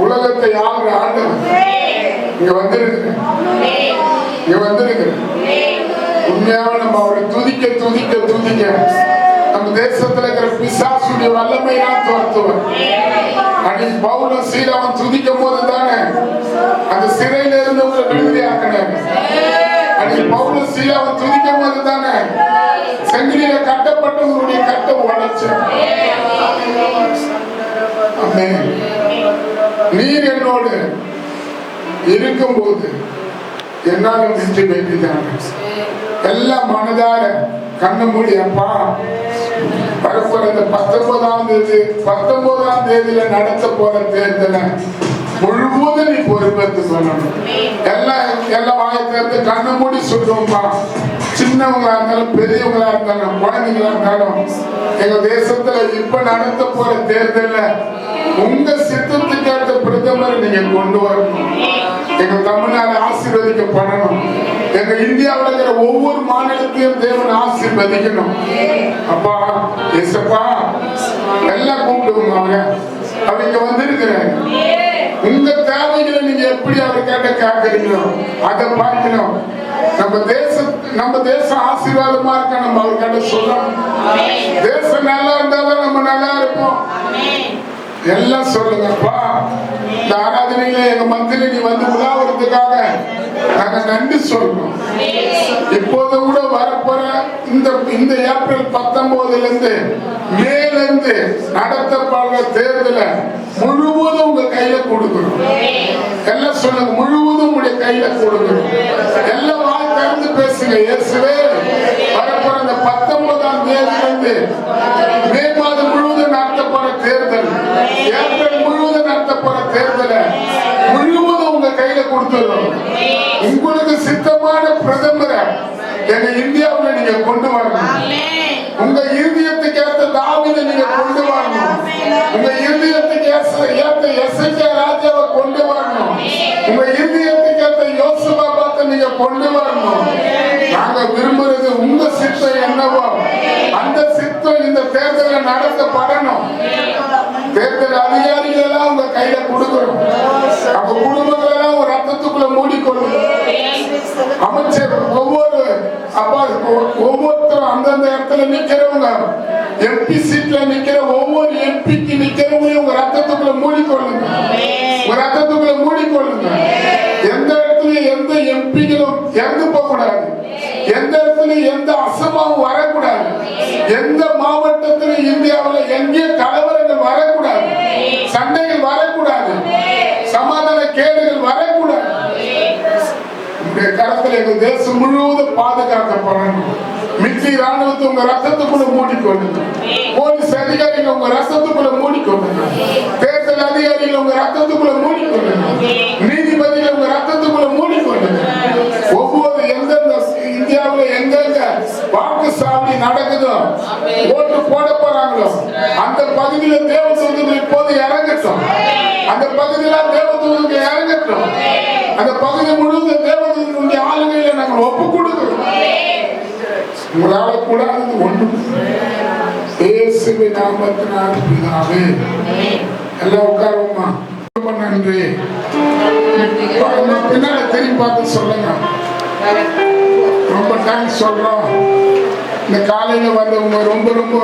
உலகத்தை ஆள்ற ஆண்டவர் இங்க வந்திருக்கு. உண்மையாக நம்ம அவரை துதிக்க துதிக்க துதிக்க நம்ம தேசத்துல இருக்கிற பிசாசுடைய வல்லமையெல்லாம் துரத்துவர். அன்னைக்கு பவுலும் சீலாவும் துதிக்கும் போது தானே அந்த சிறையில இருந்தவங்களை விடுதலையாக்கினார். அன்னைக்கு பவுலும் சீலாவும் துதிக்கும் போது தானே செங்கிலியில கட்டப்பட்டவங்களுடைய கட்டை உடைச்சார். நீர் என்னோடு இருக்கும்போது என்னாலும் வெற்றி பெற்றுதான் எல்லாம் மனதார கண்ண மூடி அப்பா வரப்போற இந்த 19ஆம் தேதியில நடத்த போற தேர்தலை முழுவதும் நீ பொறுப்பேற்று சொல்லணும். எல்லாம் வாயை திறந்து கண்ண மூடி சொல்லுவோம்ப்பா. சின்னவங்களா இருந்தாலும் பெரியவங்களா இருந்தாலும் குழந்தைங்களா இருந்தாலும் எங்க தேசத்துல இப்ப நடத்த போற தேர்தல்ல உங்க சித்தத்துக்கு ஏற்ற பிரதமரை நீங்க கொண்டு வரணும். எங்க தமிழ்நாடு ஆசீர்வதிக்கப்படணும். எங்க இந்தியாவில் இருக்கிற ஒவ்வொரு மாநிலத்தையும் தேவன் ஆசீர்வதிக்கணும். அப்பா ஏசப்பா எல்லாம் கூப்பிடுவோம். அவங்க வந்திருக்கிறாங்க. உங்க தேவைகளை நீங்க எப்படி அவர் கேட்ட கேட்கறீங்களோ அதை பார்க்கணும். நம்ம தேசம் ஆசீர்வாதமா இருக்க நம்ம அவர் கேட்ட சொல்லணும். தேசம் நல்லா இருந்தாதான் நம்ம நல்லா இருப்போம். எல்லாம் சொல்லுங்கப்பா. இந்த ஆராதனையில எங்க மந்திரி நீ வந்து உலாவுறதுக்காக நாங்க நன்றி சொல்றோம். இப்போது கூட வரப்போற இந்த ஏப்ரல் 19 இருந்து மேல இருந்து நடத்தப்படுற தேர்தலை முழுவதும் உங்க கையில கொடுக்கணும். எல்லாம் சொல்லுங்க, முழுவதும் உங்களுடைய கையில கொடுக்கணும். எல்லாம் வாய் திறந்து பேசுங்க. இயேசுவே வரப்போற இந்த 19ஆம் தேதியிலிருந்து மே மாதம் முழுவதும் நடத்தப்போற தேர்தல், ஏப்ரல் முழுவதும் நடத்தப்போற தேர்தலை முழுவதும் உங்க கையில கொடுத்துடும். உங்களுக்கு சித்தமான பிரதமரை எங்க இந்தியாவில் நீங்க கொண்டு வரணும். உங்க இருதயத்துக்கு ஏற்ற தாவீதை நீங்க கொண்டு வரணும். உங்க இருதயத்துக்கு ஏற்ற எசேக்கியா ராஜாவை கொண்டு வரணும். உங்க இருதயத்துக்கு ஏற்ற யோசபாத்தை நீங்க கொண்டு வரணும். நாங்க விரும்புறது உங்க சித்தம் என்னவோ அந்த சித்தம் இந்த தேர்தலில் நடத்தப்படணும். தேர்தல் அதிகாரிகள் எல்லாம் உங்க கையில கொடுக்கணும். அப்ப குடும்பங்கள் எல்லாம் ஒரு ரத்தத்துக்குள்ள மூடிக்கொள்ளணும். அமைச்சர் ஒவ்வொருத்தரும் அந்தந்த இடத்துல நிக்கிறவங்க, எம்பி சீட்ல நிக்கிற ஒவ்வொரு எம்பிக்கு நிக்கிறவங்களையும் உங்க ரத்தத்துக்குள்ள மூடிக்கொள்ளுங்க. உங்க ரத்தத்துக்குள்ள மூடிக்கொள்ளுங்க. எந்த இடத்துலயும் எந்த எம்பிகளும் இறந்து போக கூடாது. எந்த இடத்துலயும் எந்த அசம்பாவும் வரக்கூடாது. எந்த மாவட்டத்திலும் இந்தியாவில் எங்கே கலவரங்கள் வரக்கூடாது. சண்டைகள் வரக்கூடாது. சமாதான கேடுகள் வரக்கூடாது. உங்களுடைய கரத்தில் எங்க தேசம் முழுவதும் பாதுகாக்கப்படணும். மிலிட்டரி ராணுவத்தை உங்க ரத்தத்துக்குள்ள மூடிக்கொள்ளுங்க. போலீஸ் அதிகாரிகள் உங்க ரத்தத்துக்குள்ள மூடிக்கொள்ளுங்க. தேர்தல் அதிகாரிகள் உங்க ரத்தத்துக்குள்ள மூடிக்கொள்ளுங்க. நீதிபதிகள் உங்க ரத்தத்துக்குள்ள மூடிக்கொள்ளுங்க. ஒவ்வொரு எந்தெந்த இந்தியாவில் எங்கெங்க வாக்குச்சாவடி நடக்குதோ, ஓட்டு போட போறாங்களோ அந்த பகுதியில தேவதூதர்கள் இப்போது இறங்கட்டும். அந்த பகுதியில தேவதூதர்கள் இறங்கட்டும். அந்த பகுதி முழுவதும் தேவதூதர்களுடைய ஆளுகையில நாங்கள் ஒப்பு கொடுக்கிறோம். உங்களால கூடாது ஒன்று. இயேசுவின் நாமத்தினால் பிதாவே. எல்லாம் உட்காருவோமா. ரொம்ப நன்றி. பின்னால திரும்பி பார்த்து சொல்லுங்க. ரொம்ப தேங்க்ஸ் சொல்றோம். இந்த காலையில வந்தவங்க ரொம்ப ரொம்ப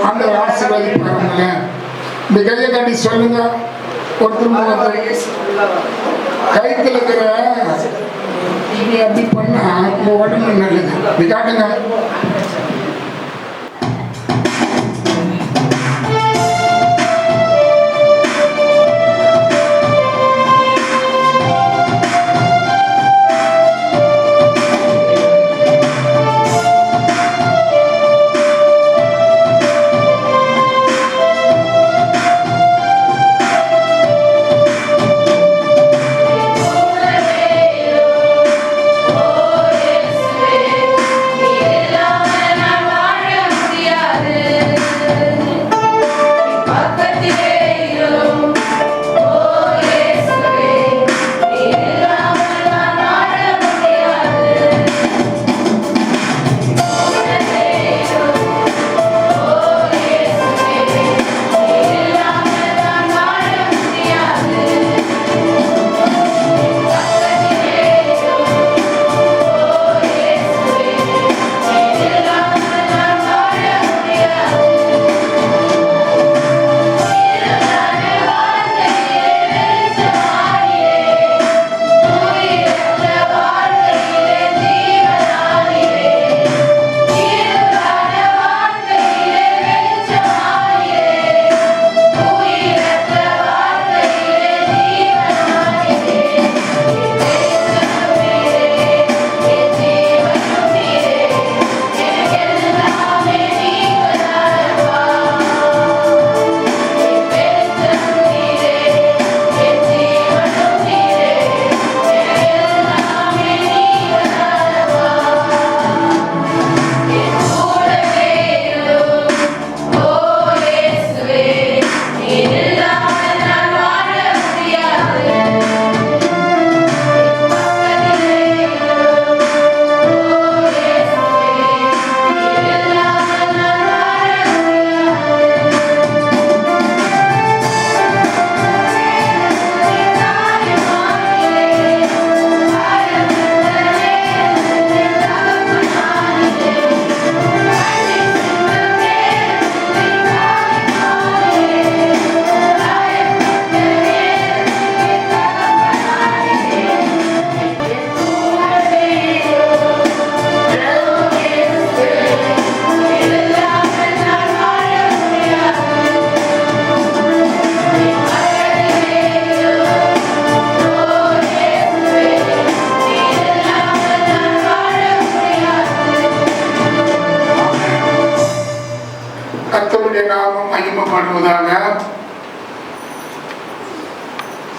ஆண்டவர் ஆசீர்வதிப்பாங்க. இந்த கையை காட்டி சொல்லுங்க. ஒருத்தர் கைத்துல இருக்கிற அப்படி பண்ணா உடம்பு நல்லது. இப்படி காட்டுங்க. Yeah.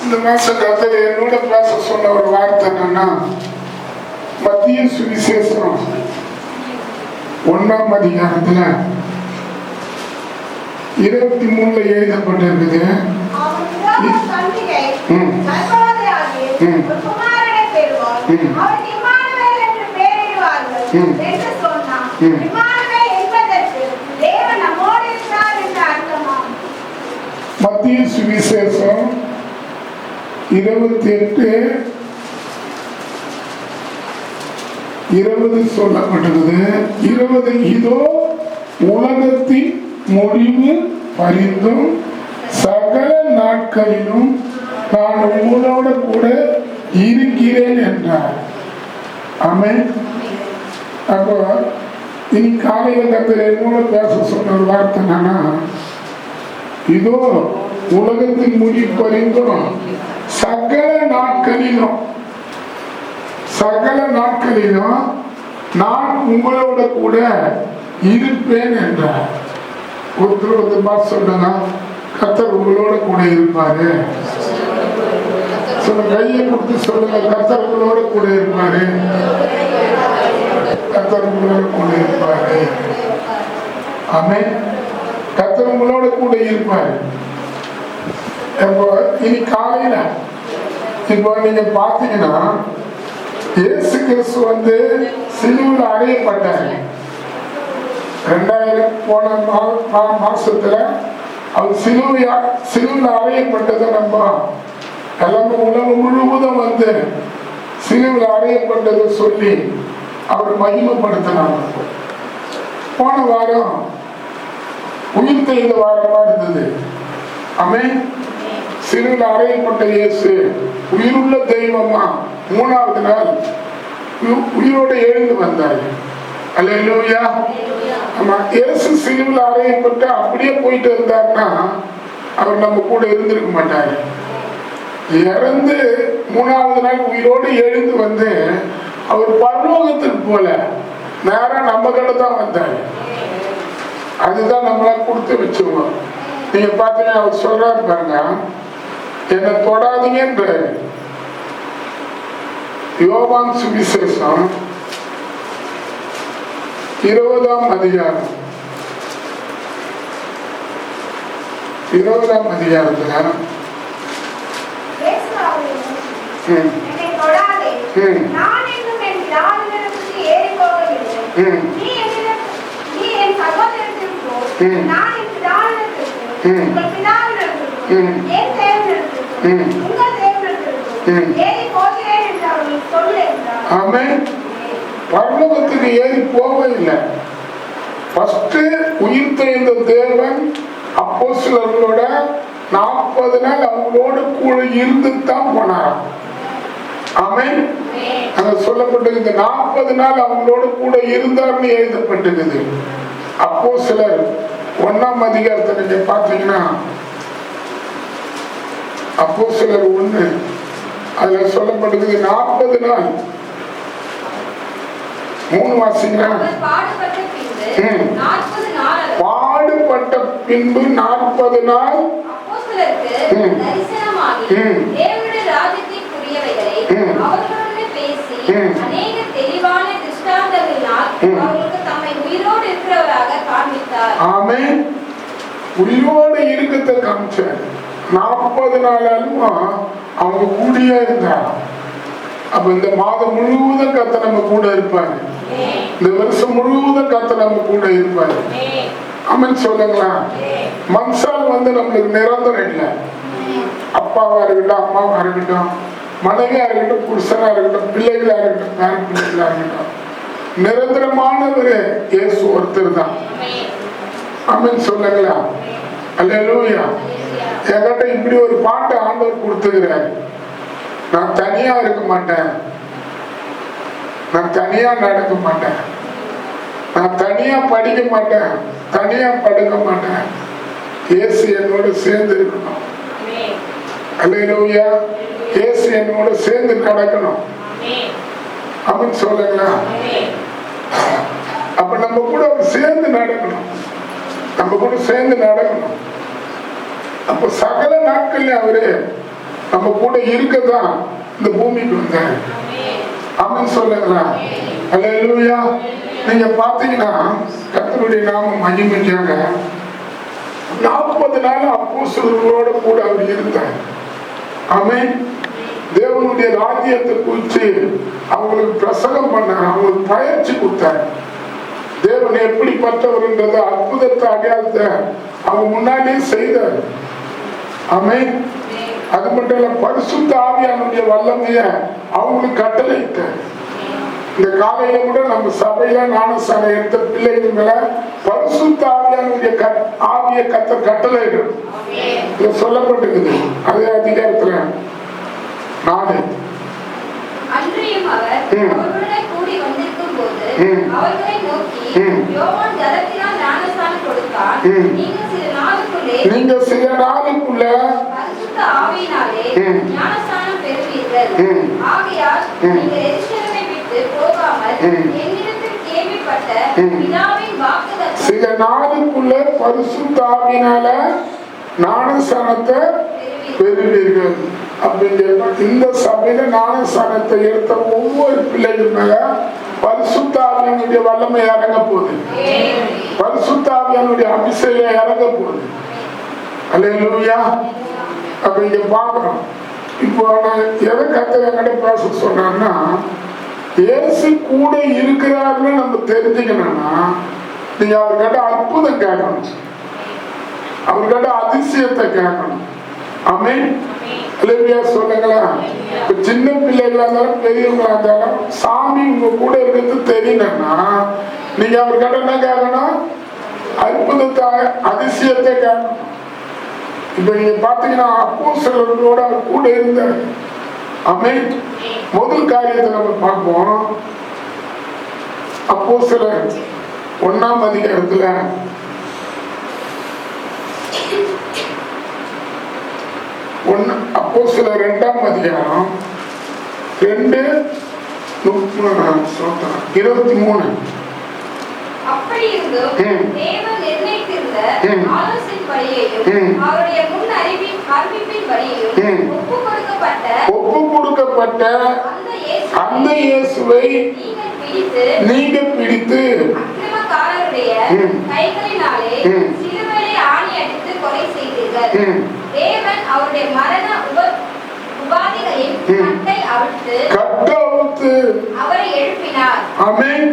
இந்த மாசம் கர்த்தர் என்னோட பேச சொன்ன ஒரு வார்த்தை என்னன்னா, மத்திய சுவிசேஷம் 1ஆம் அதிகாரத்துல 23 எழுதப்பட்டிருக்குது. மத்திய சுவிசேஷம் 28:20 சொல்லப்பட்டிருக்குது. 20 இதோ உலகத்தின் முடிவு பரிந்தும் சகல நாட்களிலும் நான் உங்களோட கூட இருக்கிறேன் என்றார். ஆமென். அப்போ இனி காலையில கர்த்தர் என்னோட பேச சொன்ன ஒரு வார்த்தை என்னன்னா, இதோ உலகத்தின் முடிவு பரிந்தும் சகல நாட்களிலும் நான் உங்களோட கூட இருப்பேன் என்றார். ஒருத்தர் சொல்லுங்க, கர்த்தர் உங்களோட கூட இருப்பாரு. சொல்ல கையை கொடுத்து சொல்லுங்க, கர்த்தர் உங்களோட கூட இருப்பாரு. கர்த்தர் உங்களோட கூட இருப்பாரு. ஆமென். கர்த்தர் உங்களோட கூட இருப்பாரு. இப்போ இனி காலையில இப்போ நீங்க பாத்தீங்கன்னா, இயேசு கிறிஸ்து சிலுவையில் அறையப்பட்டாரு. 2000 போன மாசத்துல அவர் சிலுவையில் அறையப்பட்டதை நம்ம எல்லாமே உலகம் முழுவதும் சிலுவையில் அறையப்பட்டதை சொல்லி அவர் மகிமைப்படுத்தினாங்க. போன வாரம் உயிர் தெய்ந்த வாரமா இருந்தது. ஆமென். சிலுவையில் அறையப்பட்ட இயேசு உயிருள்ள தெய்வமா 3ஆவது நாள் உயிரோடு எழுந்து வந்தார். அல்லேலூயா. ஆமா, இயேசு சிலுவையில் அறையப்பட்டு அப்படியே போயிட்டு இருந்தாருன்னா அவர் நம்ம கூட இருந்திருக்க மாட்டாரு. இறந்து 3ஆவது நாள் உயிரோடு எழுந்து அவர் பரலோகத்துக்கு போல நேரா நம்ம கிட்ட தான் வந்தாரு. அதுதான் நம்மளா கொடுத்து வச்சிருவோம். நீங்க பாத்தீங்கன்னா அவர் சொல்றாரு பாருங்க, என்னை தொடாதீங்கன்ற. யோவான் சுவிசேஷம் 20ஆம் அதிகாரம் 20ஆம் அதிகாரத்துல பரலோகத்துக்கு ஏறி போவதில்லை. உயிர் தெய்ந்த தேவன் அப்போஸ்தலர்களோட 40 நாள் அவங்களோட கூட இருந்து தான் போனார். ஆமென். அங்க சொல்லப்பட்டது இந்த 40 நாள் அவங்களோட கூட இருந்தார்னு எழுதப்பட்டிருக்குது. அப்போஸ்தலர் 1ஆம் அதிகாரத்தை நீங்க பாத்தீங்கன்னா, அப்போஸ்தலர் 1 அதுல சொல்லப்பட்டிருக்குது 40 நாள் 3 வாசிங்களா. பாடுபட்ட பின்பு 40 நாள் உயிரோடு இருக்கிறத காமிச்சார். 40 நாளும் அவங்க கூடியே இருந்தார். அப்ப இந்த மாதம் முழுவதும் கர்த்தர் நம்ம கூட இருப்பாரு. இந்த வருஷம் முழுவதும் கர்த்தர் நம்ம கூட இருப்பாரு. ஆமென் சொல்லுங்களா. மனுஷால் நம்மளுக்கு நிரந்தரம் இல்லை. அப்பாவா இருக்கட்டும், அம்மாவா இருக்கட்டும், மனைவியா இருக்கட்டும், புருஷனா இருக்கட்டும், பிள்ளைகளா இருக்கட்டும், பேர பிள்ளைகளா இருக்கட்டும், நிரந்தரமானவர் இயேசு ஒருத்தர் தான். ஆமென் சொல்லுங்களா. அல்லேலூயா. என்கிட்ட இப்படி ஒரு பாட்டு ஆண்டவர் கொடுத்துக்கிறாரு. நான் தனியா இருக்க மாட்டேன், நான் தனியா நடக்க மாட்டேன், நான் தனியா படிக்க மாட்டேன், தனியா படுக்க மாட்டேன். இயேசு என்னோட சேர்ந்து இருக்கணும். அல்லேலூயா. இயேசு என்னோட சேர்ந்து நடக்கணும். அப்படின்னு சொல்லுங்களா. அப்ப நம்ம கூட சேர்ந்து நடக்கணும், நம்ம கூட சேர்ந்து நடக்கணும். அப்ப சகல நாட்கள்ல அவரு நம்ம கூட இருக்கதான் இந்த பூமிக்கு வந்தேன். ஆமென் சொல்லுங்களா? அல்லேலூயா. நீங்க பாத்தீங்கன்னா கர்த்தருடைய நாமம் மகிமைக்காக 40 நாள் அப்போஸ்தலர்களோட கூட அவர் இருந்தார். ஆமென். தேவனுடைய ராஜ்யத்தை குறித்து அவங்களுக்கு பிரசங்கம் பண்ணார், அவங்களுக்கு பயிற்சி கொடுத்தார். தேவன் எப்படிப்பட்டவர்ன்றத அற்புதத்தை அடையாளத்தை அவங்க முன்னாடியே செய்தார். ஆமென். அது மட்டும் இல்ல, பரிசுத்த ஆவியானுடைய வல்லமைய அவங்களுக்கு கட்டளையிட்டார். இந்த காலையில கூட நம்ம சபையில ஞானஸ்நானம் எடுத்த பிள்ளைகள் மேல பரிசுத்த ஆவியானுடைய ஆவிய கட்டளையிடும் சொல்லப்பட்டிருக்குது. அதே அதிகாரத்துல 4. அன்றியும் அவர் அவர்களுடன் கூடி வந்திருக்கும் போது அவர்களை நோக்கி, யோவான் ஜலத்தினால் ஞானஸ்நானம் கொடுத்தான். நீங்க சில நாளுக்குள்ள பரிசுத்த ஆவியினாலே ஞானஸ்நானம் பெறுவீர்கள். ஆகையால் நீங்கள் எருசலேமை விட்டு போகாமல் என்னிடத்தில் கேள்விப்பட்ட பிதாவின் வாக்குத்தத்தம் சில நாளுக்குள்ள பரிசுத்த ஆவியினால ஞானஸ்நானத்தை பெறுவீர்கள் அப்படிங்கிற இந்த சபையில ஞானஸ்நானத்தை எடுத்த ஒவ்வொரு பிள்ளைகள் மேல பரிசுத்த ஆவியானுடைய வல்லமை இறங்க போகுது. பரிசுத்த ஆவியானுடைய அபிஷேகம் இறங்க போகுது. அல்லேலூயா. அப்ப இங்க பாக்குறோம். இப்போ எதை கர்த்தர் பேச சொன்னார்னா, இயேசு கூட இருக்கிறாருன்னு நம்ம தெரிஞ்சுக்கணும்னா நீங்க அவர்கிட்ட அற்புதம் கேட்கணும், அவர்கிட்ட அதிசயத்தை கேட்கணும். ஆமென். அல்லேலூயா சொல்லுங்களா? இப்ப சின்ன பிள்ளைகளா இருந்தாலும் பெரியவங்களா இருந்தாலும் சாமி உங்க கூட இருக்கிறது தெரியணும்னா நீங்க அவர்கிட்ட என்ன கேட்கணும்? அற்புதத்தை அதிசயத்தை கேட்கணும். இப்ப நீங்க பாத்தீங்கன்னா அப்போஸ்தலர்களோட கூட இருந்த ஆமென். முதல் காரியத்தை நம்ம பார்ப்போம். அப்போஸ்தலர் 1ஆம் அதிகாரத்துல அப்போஸ்தலர் 2ஆம் அதிகாரம் 2:23. அப்படி இருந்தும் தேவன் நிர்ணயித்திருந்த ஆலோசனைப்படியையும் அவருடைய முன் அறிவிப்பின்படியையும் ஒப்புக்கொடுக்கப்பட்ட அந்த இயேசுவை நீங்க பிடித்து அக்கிரமக்காரருடைய கைகளினாலே சிலுவையிலே ஆணி அடித்து கொலை செய்தீர்கள். தேவன் அவருடைய மரண உபாதிகளின் கட்டை அவிழ்த்து அவரை எழுப்பினார். ஆமென்.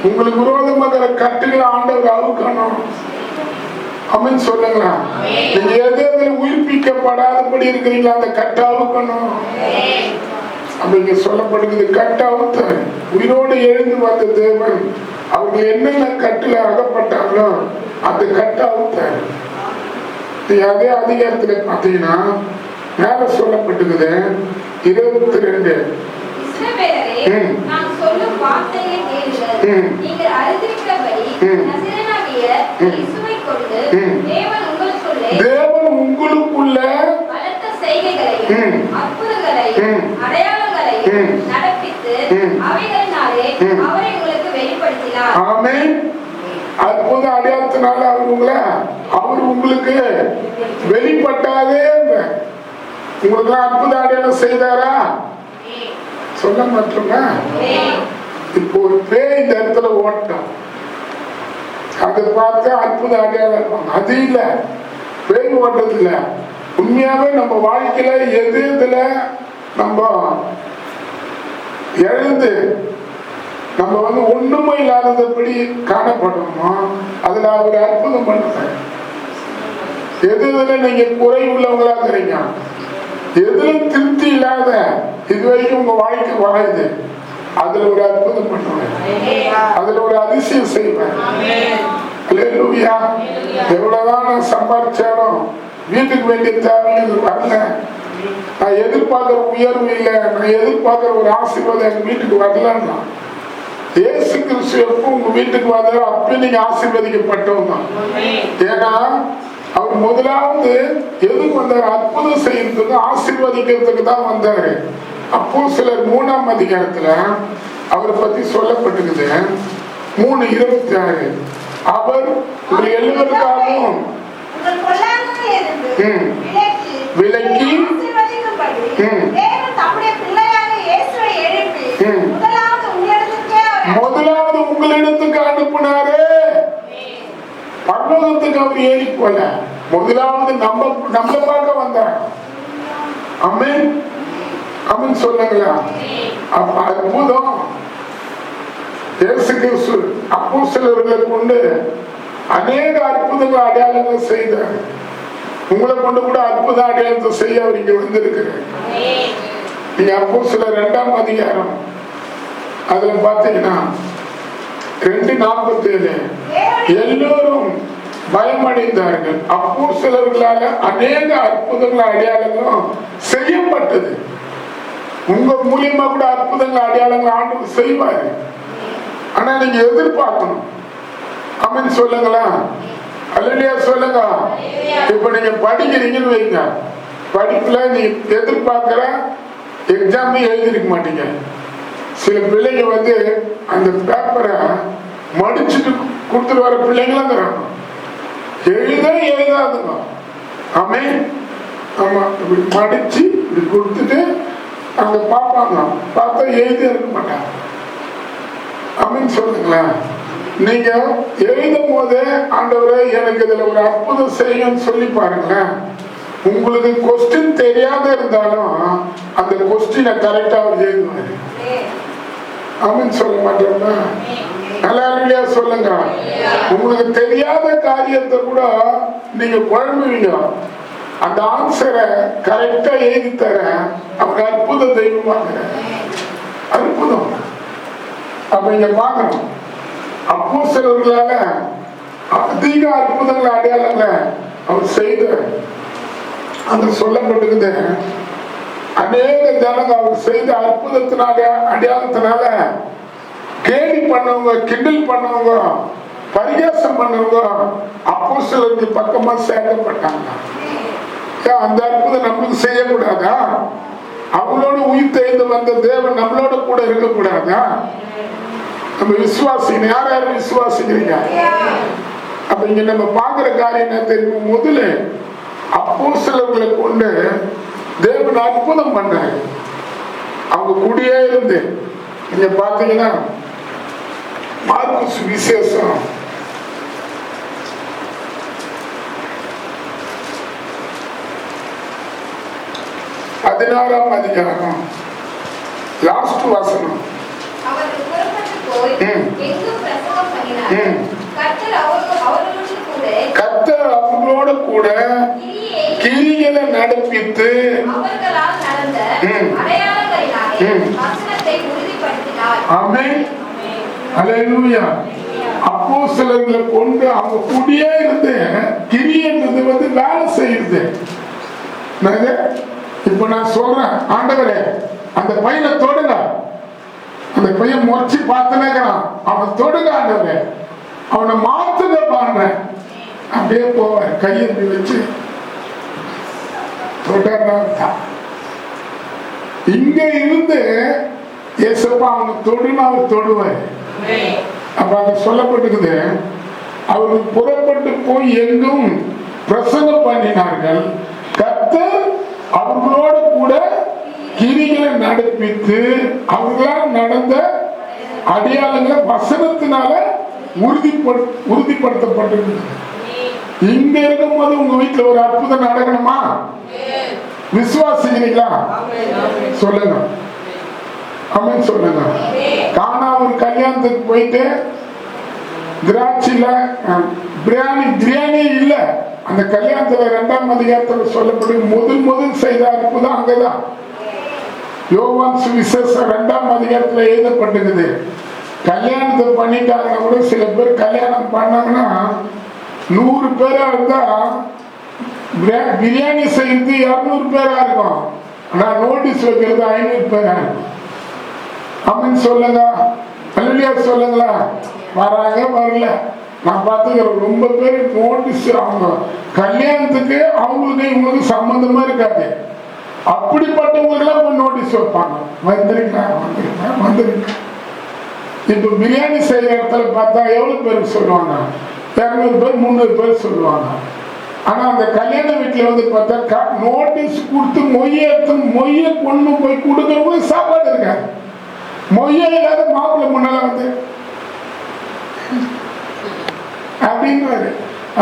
உங்களுக்கு விரோதமாக கட்டுகளை ஆண்டவர் அவுக்கணும். ஆமென் சொல்லுங்களா? நீங்க எதுல உயிர்ப்பிக்கப்படாதபடி இருக்கிறீங்களா அந்த கட்டை அவுக்கணும். அப்ப இங்க சொல்லப்படுகிறது கட்டை அவுத்த உயிரோடு எழுந்து வந்த தேவன் அவங்க என்னென்ன கட்டுல அகப்பட்டாங்களோ அந்த கட்டை அவுத்த. அதே அதிகாரத்துல பாத்தீங்கன்னா மேல சொல்லப்பட்டிருக்குது 22. நான் சொல்லும் வார்த்தையை கேளுங்கள். நீங்கள் அறிந்திருக்கிறபடி நசரேயனாகிய இயேசுவை கொண்டு தேவன் உங்களுக்குள்ள பலத்த செய்கைகளையும் அற்புதங்களையும் அடையாளங்களையும் நடப்பித்து அவைகளினாலே அவரை உங்களுக்கு வெளிப்படுத்தினார். ஆமென். அற்புத அடையாளத்தினால அவர் உங்களுக்கு வெளிப்பட்டாதே. உங்களுக்கு அற்புத அடையாளம் செய்தாரா? சொல்ல மாட்டோங்க. இப்போ ஒரு பேய் இந்த இடத்துல ஓட்டம் அதை பார்த்து அற்புத அடையாளம் அது இல்ல, பேய் ஓட்டது இல்ல. உண்மையாவே நம்ம வாழ்க்கையில எது இதுல நம்ம எழுந்து நம்ம ஒண்ணுமே இல்லாதபடி காணப்படணுமோ அதுல அவர் அற்புதம் பண்ணுங்க. எது இதுல நீங்க குறை உள்ளவங்களா இருக்கிறீங்க, எதுல திருப்தி இல்லாத இதுவரைக்கும் உங்க வாழ்க்கை வாழ்யுது, அதுல ஒரு அற்புதம் பண்ணுவேன், அதுல ஒரு அதிசயம் செய்வேன். அல்லேலூயா. எவ்வளவுதான் நான் சம்பாதிச்சாலும் வீட்டுக்கு வேண்டிய தேவைகள் வரல, நான் எதிர்பார்க்கிற உயர்வு இல்லை, நான் எதிர்பார்க்கிற ஒரு ஆசீர்வாதம் எங்க வீட்டுக்கு வரலன்னா இயேசு கிறிஸ்து எப்போ உங்க வீட்டுக்கு வந்தாரோ அப்ப நீங்க ஆசீர்வதிக்கப்பட்டவங்க. ஏன்னா அவர் முதலாவது எதுக்கு வந்தாரு? அற்புதம் செய்யறதுக்கு ஆசீர்வதிக்கிறதுக்கு தான் வந்தாரு. அப்போஸ்தலர் 3ஆம் அதிகாரத்துல அவரை பத்தி சொல்லப்பட்டிருக்குது. 3:26 அவர் உங்கள் எல்லோருக்காகவும் விலக்கி தேவன் தம்முடைய பிள்ளையாக இயேசுவை எழுப்பி முதலாவது உங்களிடத்துக்கு அனுப்பினாரு. பரலோகத்துக்கு அவர் ஏறி போல, முதலாவது நம்ம பார்க்க வந்தார். ஆமென் ஆமென் சொல்லுங்களா. அற்புதம். இயேசு கிறிஸ்து அப்போஸ்தலர்களை கொண்டு அநேக அற்புதங்கள் அடையாளங்கள் செய்தார். உங்களை கொண்டு கூட அற்புத அடையாளத்தை செய்ய அவர் இங்க வந்திருக்கிறார். நீங்க அப்போஸ்தலர் 2ஆம் அதிகாரம் அதுல பாத்தீங்கன்னா 2:47 எல்லோரும் பயமடைந்தார்கள். அப்போஸ்தலர்களால அநேக அற்புதங்கள் அடையாளங்களும் செய்யப்பட்டது. உங்க மூலியமா கூட அற்புதங்கள் அடையாளங்கள் ஆண்டவர் செய்வாரு. ஆனா நீங்க எதிர்பார்க்கணும். ஆமென் சொல்லுங்களா. அல்லேலூயா சொல்லுங்க. இப்ப நீங்க படிக்கிறீங்கன்னு வைங்க, படிப்புல நீங்க எதிர்பார்க்கிற எக்ஸாம் எழுதிருக்க மாட்டீங்க. சில பிள்ளைங்க வந்து அந்த பேப்பரை மடிச்சுட்டு கொடுத்துட்டு வர பிள்ளைங்களும் தராங்க. எழுதாதுங்க. ஆமே ஆமா, இப்படி மடிச்சு இப்படி கொடுத்துட்டு அங்க பார்ப்பாங்க. பார்த்தா எழுதி இருக்க மாட்டாங்க. ஆமென் சொல்லுங்களேன். நீங்க எழுதும் போதே ஆண்டவரே எனக்கு இதுல ஒரு அற்புதம் செய்யுன்னு சொல்லி பாருங்களேன். உங்களுக்கு கொஸ்டின் தெரியாத இருந்தாலும் அந்த கொஸ்டினை கரெக்டா அவர் எழுதுவாரு. ஆமென் சொல்ல மாட்டோம்னா நல்லா சொல்லுங்க. உங்களுக்கு தெரியாத காரியத்தை கூட நீங்க குழம்புவீங்க, அந்த ஆன்சரை கரெக்டா எழுதி தர அவங்க அற்புத தெய்வமாக அற்புதம். அப்ப இங்க பார்க்கணும், அப்போஸ்தலர்களால அதிக அற்புதங்களை அடையாளங்களை அவர் செய்த அந்த சொல்லப்பட்டிருந்த அநேக ஜனங்க அவர் செய்த அற்புதத்தினால அடையாளத்தினால கேலி பண்ணவங்க, கிண்டல் பண்ணவங்க, பரிகாசம் பண்ணவங்க அப்போஸ்தலர்கள் பக்கமா சேர்க்கப்பட்டாங்க. அந்த அற்புதம் நம்மளுக்கு செய்யக்கூடாதா? அவங்களோட உயிர் தெய்ந்து வந்த தேவன் நம்மளோட கூட இருக்கக்கூடாதா? நம்ம விசுவாசிங்க, யார் யாரும் விசுவாசிக்கிறீங்க? அப்ப இங்க நம்ம பாக்குற காரியம் என்ன தெரியுமா? முதல்ல அப்போஸ்தலர்களை கொண்டு தேவன் அற்புதம் பண்ணாரு. அவங்க கூடயே இருந்து நீங்க பாத்தீங்கன்னா மார்க்கு சுவிசேஷம் 16ஆம் அதிகாரம் லாஸ்ட் வசனம். கர்த்தர் அவங்களோட கூட கிரிகளை நடப்பித்து ஆமென் அல்லேலூயா. அப்போஸ்தலர்களை கொண்டு அவங்க கூடயே இருந்து கிரியன்றது வந்து வேலை செய்யுது. இப்ப நான் சொல்றேன், ஆண்டவரே அந்த பையனை தொடுங்க, அந்த பையன் முறைச்சு பார்த்துனேக்கிறான், அவன் தொடுங்க ஆண்டவரே, அவனை மாத்துங்க பாடுறேன். அப்படியே போவார், கையை வச்சு தொடர்றா. இங்க இருந்து ஏசப்பா அவனை தொடுன்னு அவர் தொடுவார். அப்ப அங்க சொல்லப்பட்டிருக்குது, அவர்கள் புறப்பட்டு போய் எங்கும் பிரசங்கம் பண்ணினார்கள். கர்த்தர் அவர்களோட கூட கிரிகளை நடப்பித்து அவர்களால் நடந்த அடையாளங்களை வசனத்தினால உறுதிப்படுத்தப்பட்டிருக்கிறது. இங்க இருக்கும் போது உங்க வீட்டுல ஒரு அற்புதம் நடக்கணுமா? விசுவாசிக்கிறீங்களா? சொல்லுங்க. ஆமென் சொல்லுங்க. காணா ஒரு கல்யாணத்துக்கு போயிட்டு திராட்சையில பிரியாணி இல்ல, அந்த கல்யாணத்துல 2ஆம் அதிகாரத்துல சொல்லப்படும் முதல் செய்த அற்புதம் அங்கதான். யோவான் சுவிசேஷம் 2ஆம் அதிகாரத்துல எழுதப்பட்டிருக்குது. கல்யாணத்தை பண்ணிட்டாங்கன்னா கூட சில பேர் கல்யாணம் பண்ணாங்கன்னா 100 பேரா இருந்தா பிரியாணி செய்யறது 200 பேரா இருக்கும். ஆனா நோட்டீஸ் வைக்கிறது 500 பேரா இருக்கும். அப்படின்னு சொல்லுங்க. அல்லேலூயா சொல்லுங்களா. வராங்க வரல, நான் பார்த்துக்கிறேன். ரொம்ப பேர் நோட்டீஸ், அவங்க கல்யாணத்துக்கு அவங்களுக்கு இவங்களுக்கு சம்பந்தமா இருக்காது, அப்படிப்பட்டவங்களுக்கெல்லாம் போய் நோட்டீஸ் வைப்பாங்க. வந்திருக்கா. இப்ப பிரியாணி செய்யற இடத்துல பார்த்தா எவ்வளவு பேருக்கு சொல்லுவாங்க? 200 பேர் 300 பேர் சொல்லுவாங்க. ஆனா அந்த கல்யாண வீட்டுல வந்து பார்த்தா நோட்டீஸ் கொடுத்து மொய்ய கொண்டு போய் கொடுக்கறவங்க சாப்பாடு இருக்காது. மொய்ய இல்லாத மாப்பிள்ளை முன்னால வந்து அப்படின்றாரு.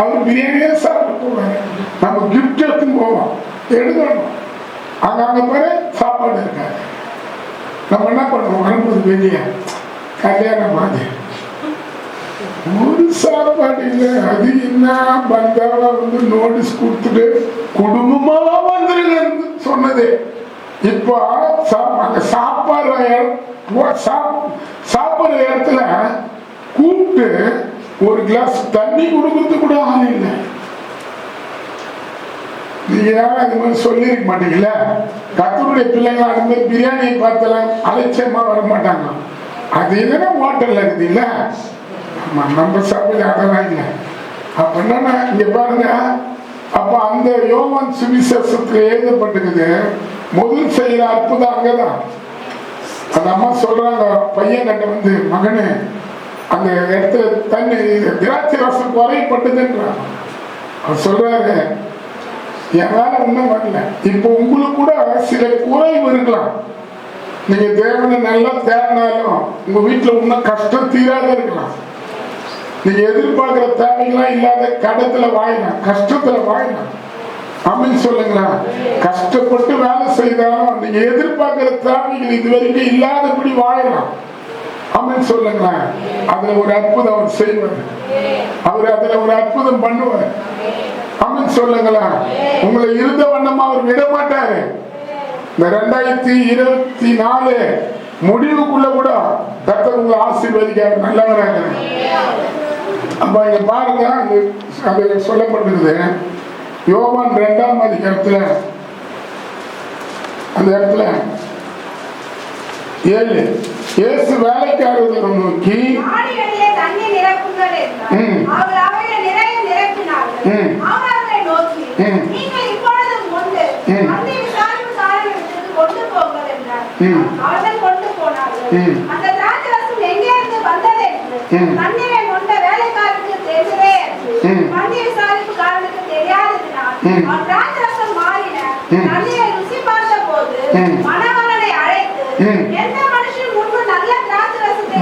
அவர் பிரியாணியே சாப்பிட்டு போவாரு. நம்ம கிஃப்ட் எடுத்துன்னு போவோம், எடுக்கணும். அங்க பாரு சாப்பாடு இருக்காது. நம்ம என்ன பண்ணுவோம், வரும்போது வெளியே கல்யாணம் மாதிரி ஒரு சாப்பாடு இல்லை. அது என்ன பந்தாவா வந்து நோட்டீஸ் கொடுத்துட்டு குடும்பமா வந்துருங்க சொன்னது. இப்போ அங்க சாப்பிடுற இடத்துல கூப்பிட்டு ஒரு கிளாஸ் தண்ணி கொடுக்கறது கூட ஆள் இல்லை. நீங்க யாரும் அது மாதிரி சொல்லிருக்க மாட்டீங்களா? கத்தருடைய பிள்ளைங்க அது மாதிரி பிரியாணியை பார்த்தலாம் அலட்சியமா வர மாட்டாங்க. அது என்னன்னா ஹோட்டல்ல இருக்குது இல்ல, நம்ம சாப்பிட அதெல்லாம் இல்லை. அப்படின்னா இங்க பாருங்க, அப்ப அந்த யோவான் சுவிசேஷத்துல எழுதப்பட்டிருக்குது. முதல் செய்யற அற்புதம் அங்கதான். அந்த அம்மா சொல்றாங்க பையன் கிட்ட வந்து, மகனே அந்த இடத்துல தண்ணி திராட்சை ரசம் குறைப்பட்டதுன்றாங்க. அவர் சொல்றாரு, என் வேலை ஒன்றும் வரல. இப்போ உங்களுக்கு கூட சில குறைவு இருக்கலாம். நீங்க தேவனை நல்லா தேடினாலும் உங்க வீட்டுல இன்னும் கஷ்டம் தீராத இருக்கலாம். நீங்க எதிர்பார்க்கிற தேவைகள்லாம் இல்லாத கடத்துல வாழலாம், கஷ்டத்துல வாழலாம். அப்படின்னு சொல்லுங்களா? கஷ்டப்பட்டு வேலை செய்தாலும் நீங்க எதிர்பார்க்கிற தேவைகள் இது வரைக்கும் இல்லாதபடி வாழலாம். அப்படின்னு சொல்லுங்களா? அதுல ஒரு அற்புதம் அவர் செய்வார். அவர் அதுல ஒரு அற்புதம் பண்ணுவார். அப்படின்னு சொல்லுங்களா? உங்களை இருந்த வண்ணமா அவர் விட மாட்டாரு. இந்த 2024 முடிவுக்குள்ள கூட கர்த்தர் உங்களை ஆசீர்வதிக்க நல்லவராக. அப்ப இங்க பாருங்க, அது சொல்லப்பட்டிருக்குது யோவான் 2ஆம் அதிகாரத்துல அந்த இடத்துல 7 இயேசு வேலைக்காரர்களை நோக்கி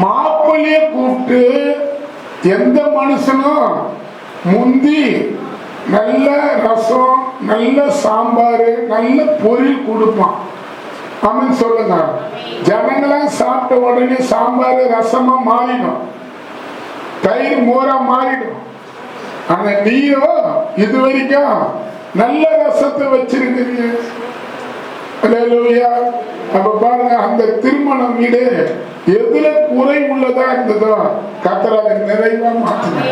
மாப்பிள்ளைய கூப்பிட்டு எந்த மனுஷனும் முந்தி நல்ல ரசம், நல்ல சாம்பார், நல்ல பொரியல் கொடுப்பான். அப்படின்னு சொல்லுங்க. ஜனங்களாம் சாப்பிட்ட உடனே சாம்பார் ரசமா மாறிடும், தயிர் மோரா மாறிடும். ஆனா நீயோ இது வரைக்கும் நல்ல ரசத்தை வச்சிருக்கிறீங்க. அப்ப பாருங்க, அந்த திருமண வீடு எதுல குறை உள்ளதா இருந்ததோ கர்த்தர் அதை நிறைவா மாற்றினார்.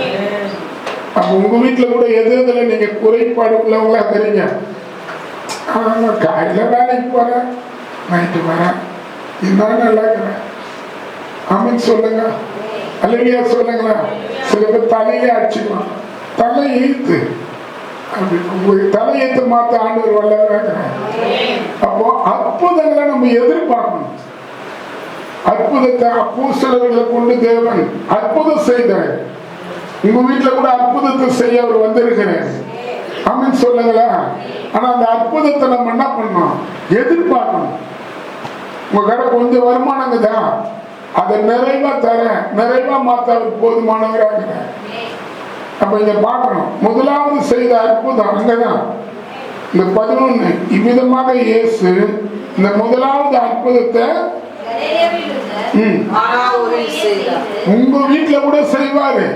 அப்ப உங்க வீட்டுல கூட எதுல நீங்க குறைபாடு உள்ளவங்களா இருக்கிறீங்க. காலையில வேலைக்கு போறேன், நைட்டு வரேன், இருந்தாலும் நல்லா இருக்கிறேன். ஆமீன் சொல்லுங்க, அல்லையா சொல்லுங்களா? சில பேர் தலையிலே அடிச்சுக்கலாம், தலை எழுத்து தலையெழுத்து மாத்த ஆண்டவர் வல்லவராக. அப்போ அற்புதங்களை நம்ம எதிர்பார்க்கணும். அற்புதத்தை அப்போஸ்தலர்களை கொண்டு தேவன் அற்புதம் செய்தார். உங்க வீட்டுல கூட அற்புதத்தை செய்ய அவர் வந்திருக்கிறார். ஆமீன் சொல்லுங்களா? ஆனா அந்த அற்புதத்தை நம்ம என்ன பண்ணணும், எதிர்பார்க்கணும். உங்க கடை கொஞ்சம் வருமானங்க தான், அதை நிறைவா தர, நிறைவா மாத்த அவர் போதுமானவராக. அப்ப இங்க பார்க்கணும், முதலாவது செய்த அற்புதம் அங்கதான். இந்த 11 இவ்விதமாக இயேசு இந்த முதலாவது அற்புதத்தை உங்க வீட்டுல கூட செய்வாரு,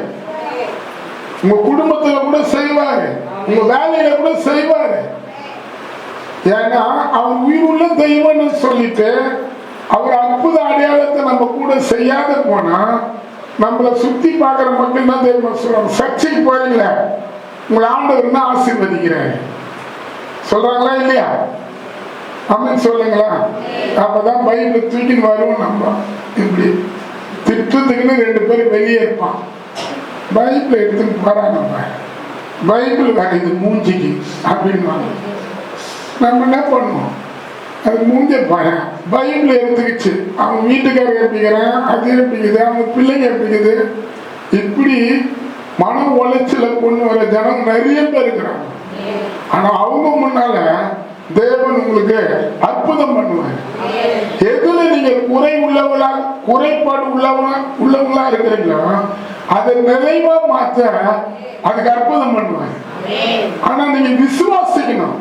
உங்க குடும்பத்துல கூட செய்வாரு, உங்க வேலையில கூட செய்வாரு. ஏன்னா அவர் உயிருள்ள தெய்வம்னு சொல்லிட்டு அவர் அற்புத அடையாளத்தை நம்ம கூட செய்யாத போனா நம்மளை சுத்தி பார்க்கிற மக்கள் தான் தெரியுமா சொல்லுவாங்க, சர்ச்சைக்கு போறீங்களா உங்களை ஆண்டவர் தான் ஆசீர்வதிக்கிறாரு சொல்றாங்களா இல்லையா? அப்படின்னு சொல்லுங்களா? அப்பதான் பைபிள் தூக்கின்னு வருவோம். நம்ம இப்படி திட்டத்துக்குன்னு 2 பேர் வெளியே இருப்பான், பைபிள் எடுத்துன்னு போறாங்க, பைபிள் வேற இது மூஞ்சிக்கு அப்படின்னு நம்ம என்ன பண்ணுவோம், அது மூஞ்ச பாரு, பைபிள் எடுத்துக்கிச்சு, அவங்க வீட்டுக்காரர் எடுத்துக்கிறான், அது எடுத்துக்குது, அவங்க பிள்ளைங்க எடுத்துக்குது. இப்படி மன உளைச்சல கொண்டு வர ஜனம் நிறைய பேர் இருக்கிறாங்க. ஆனா அவங்க முன்னால தேவன் உங்களுக்கு அற்புதம் பண்ணுவார். எதுல நீங்க குறைபாடு உள்ளவங்களா இருக்கிறீங்களோ அதை நிறைவா மாத்த அதுக்கு அற்புதம் பண்ணுவார். ஆனா நீங்க விசுவாசிக்கணும்.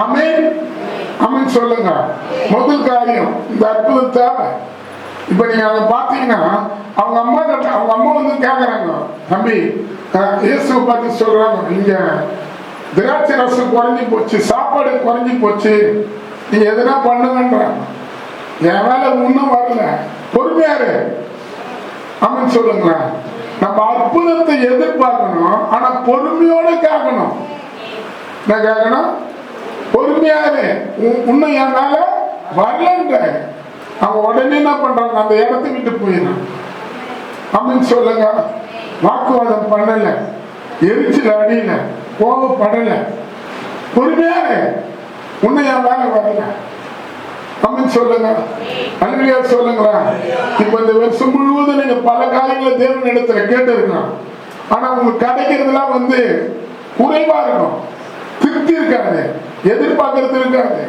ஆமென் ஆமென் சொல்லுங்க. முதல் காரியம் இந்த அற்புதத்தை. இப்ப நீங்க அதை பாத்தீங்கன்னா அவங்க அம்மா வந்து கேக்குறாங்க, தம்பி இயேசுவை பார்த்து சொல்றாங்க, இங்க திராட்சை ரசம் குறைஞ்சி போச்சு, சாப்பாடு குறைஞ்சி போச்சு, நீங்க எதனா பண்ணுங்கன்றாங்க. என் வேலை ஒன்றும் வரல, பொறுமையாரு. ஆமென் சொல்லுங்களேன். நம்ம அற்புதத்தை எதிர்பார்க்கணும், ஆனா பொறுமையோட கேட்கணும். என்ன கேட்கணும்? பொறுமையாரு. இன்னும் என் வேலை வரலன்ற அவங்க உடனே என்ன பண்றாங்க, அந்த இடத்தை விட்டு போயிடறாங்க. ஆமென் சொல்லுங்க. வாக்குவாதம் பண்ணல, எரிச்சல் அடியில, கோபப்படல, பொறுமையாரு. இன்னும் என் வேலை வரல. ஆமென் சொல்லுங்க. அல்லேலூயா சொல்லுங்களா. இப்ப இந்த வருஷம் முழுவதும் நீங்க பல காரியங்களை தேவன் இடத்துல கேட்டு இருக்கலாம். ஆனா உங்களுக்கு கிடைக்கிறதுலாம் வந்து குறைவா இருக்கும், திருப்தி இருக்காது, எதிர்பார்க்கறது இருக்காது.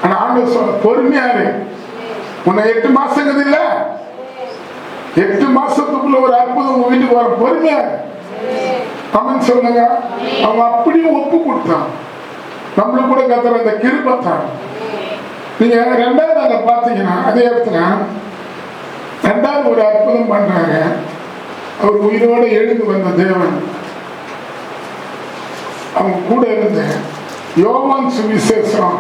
ஆனா ஆண்டவர் சொல்ல பொறுமையாரு. உன்னை 8 மாசங்கிறது இல்ல, 8 மாசத்துக்குள்ள ஒரு அற்புதம் உங்க வீட்டுக்கு வர, பொறுமையாரு. ஆமென் சொல்லுங்க. அவங்க அப்படியே ஒப்பு கொடுத்தான். நம்மளுக்கு கூட கத்துற அந்த கிருபைத்தான். நீங்க ரெண்டாவது அங்க பாத்தீங்கன்னா அதே இடத்துல ரெண்டாவது ஒரு அற்புதம் பண்றாங்க. அவர் உயிரோட எழுந்து வந்த தேவன் அவங்க கூட இருந்த யோவான் சுவிசேஷம்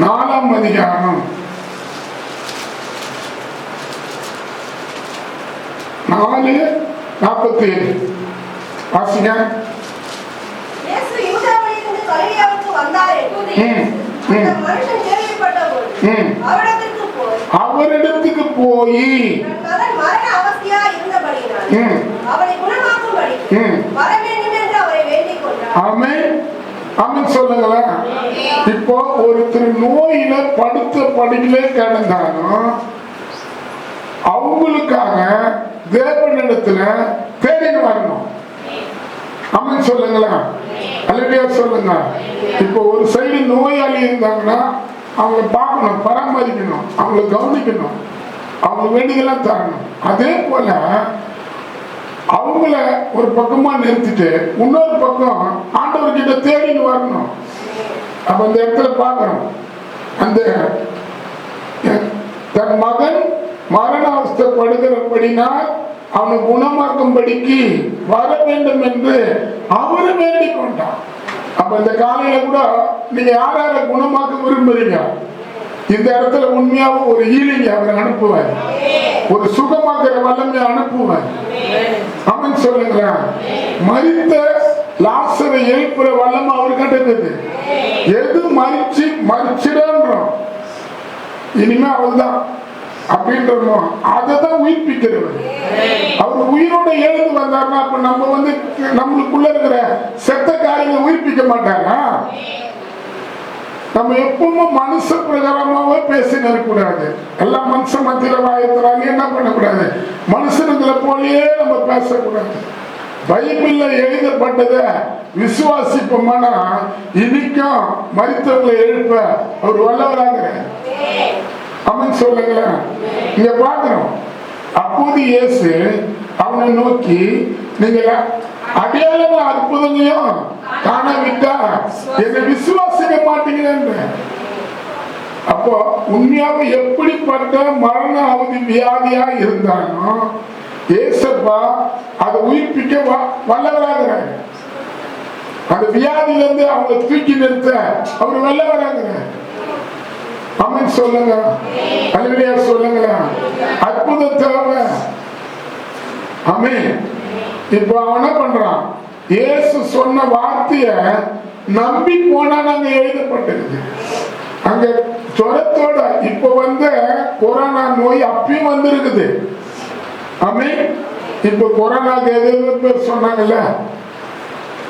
4ஆம் அதிகாரம் 4:47 வாசிங்க. அவரிடத்துக்கு போய் ஆமென் சொல்லுங்களேன். இப்போ ஒருத்தர் நோயில படுத்த படுக்கையிலே கிடந்தாலும் அவங்களுக்காக தேவனிடத்துல தேடிட்டு வரணும். ஆமென் சொல்லுங்களேன். அல்லேலூயா சொல்லுங்க. இப்போ ஒரு சைடு நோயாளி இருந்தாங்கன்னா அவங்களை பார்க்கணும், பராமரிக்கணும், அவங்களை கவனிக்கணும், அவங்களுக்கு வேண்டியதெல்லாம் தரணும். அதே போல அவங்கள ஒரு பக்கமா நிறுத்திட்டு இன்னொரு பக்கம் ஆண்டவர்கிட்ட தேடின்னு வரணும். அப்ப அந்த இடத்துல பார்க்கணும், அந்த தன் மகன் மரண அவஸ்தைப்படுகிறபடினால் அவனை குணமாக்கும்படிக்கு வர வேண்டும் என்று அவரு வேண்டிக் கொண்டான். அப்ப இந்த காலையில கூட நீங்க யார குணமாக்க விரும்புறீங்க, இந்த இடத்துல உண்மையாவும் ஒரு ஈலிங்க அவரை அனுப்புவார், ஒரு சுகமாக்குற வல்லமையை அனுப்புவார். ஆமென் சொல்லுங்களேன். மரித்த லாசரை எழுப்புற வல்லமை அவர்கிட்ட இருக்குது. எது மறிச்சிடன்றோம் இனிமே அவள்தான் அப்படின்றோம், அதைதான் உயிர்ப்பிக்கிறவர். அவர் உயிரோட எழுந்து வந்தார்னா அப்ப நம்ம வந்து நம்மளுக்குள்ள இருக்கிற செத்த காரியங்களை உயிர்ப்பிக்க மாட்டாரா? நம்ம எப்பவும் மனுஷ பிரகாரமாவே பேசின்னு இருக்கக்கூடாது. எல்லாம் மனுஷ மத்தியில வாயத்தினாலே என்ன பண்ணக்கூடாது, மனுஷனுங்களை போலயே நம்ம பேசக்கூடாது. பைபிள்ல எழுதப்பட்டத விசுவாசிப்போம்னா இன்னைக்கும் மரித்தவர்களை எழுப்ப அவர் வல்லவராக. ஆமென் சொல்லுங்களேன். இங்க பாக்குறோம், அப்போது இயேசு அவனை நோக்கி, நீங்க அடையாள அற்புதங்களையும் காணவிட்டா என்னை விசுவாசிக்க மாட்டீங்க. அப்போ உண்மையாவே எப்படிப்பட்ட மரண அவதி வியாதியா இருந்தாலும் ஏசப்பா அதை உயிர்ப்பிக்க வல்லவராகிறார். அந்த வியாதியில இருந்து அவங்க தூக்கி நிறுத்த அவர் வல்லவராகிறார். ஆமென் சொல்லுங்க. அல்லேலூயா சொல்லுங்களா. அற்புதத்தை ஆமென். இப்போ அவன் என்ன பண்றான், இயேசு சொன்ன வார்த்தைய நம்பி போனா நாங்க எழுதப்பட்டிருக்கு. அங்க ஜுரத்தோட இப்ப வந்து கொரோனா நோய் அப்பயும் வந்து இருக்குது. ஆமென். இப்ப கொரோனாக்கு எது பேர் சொன்னாங்கல்ல,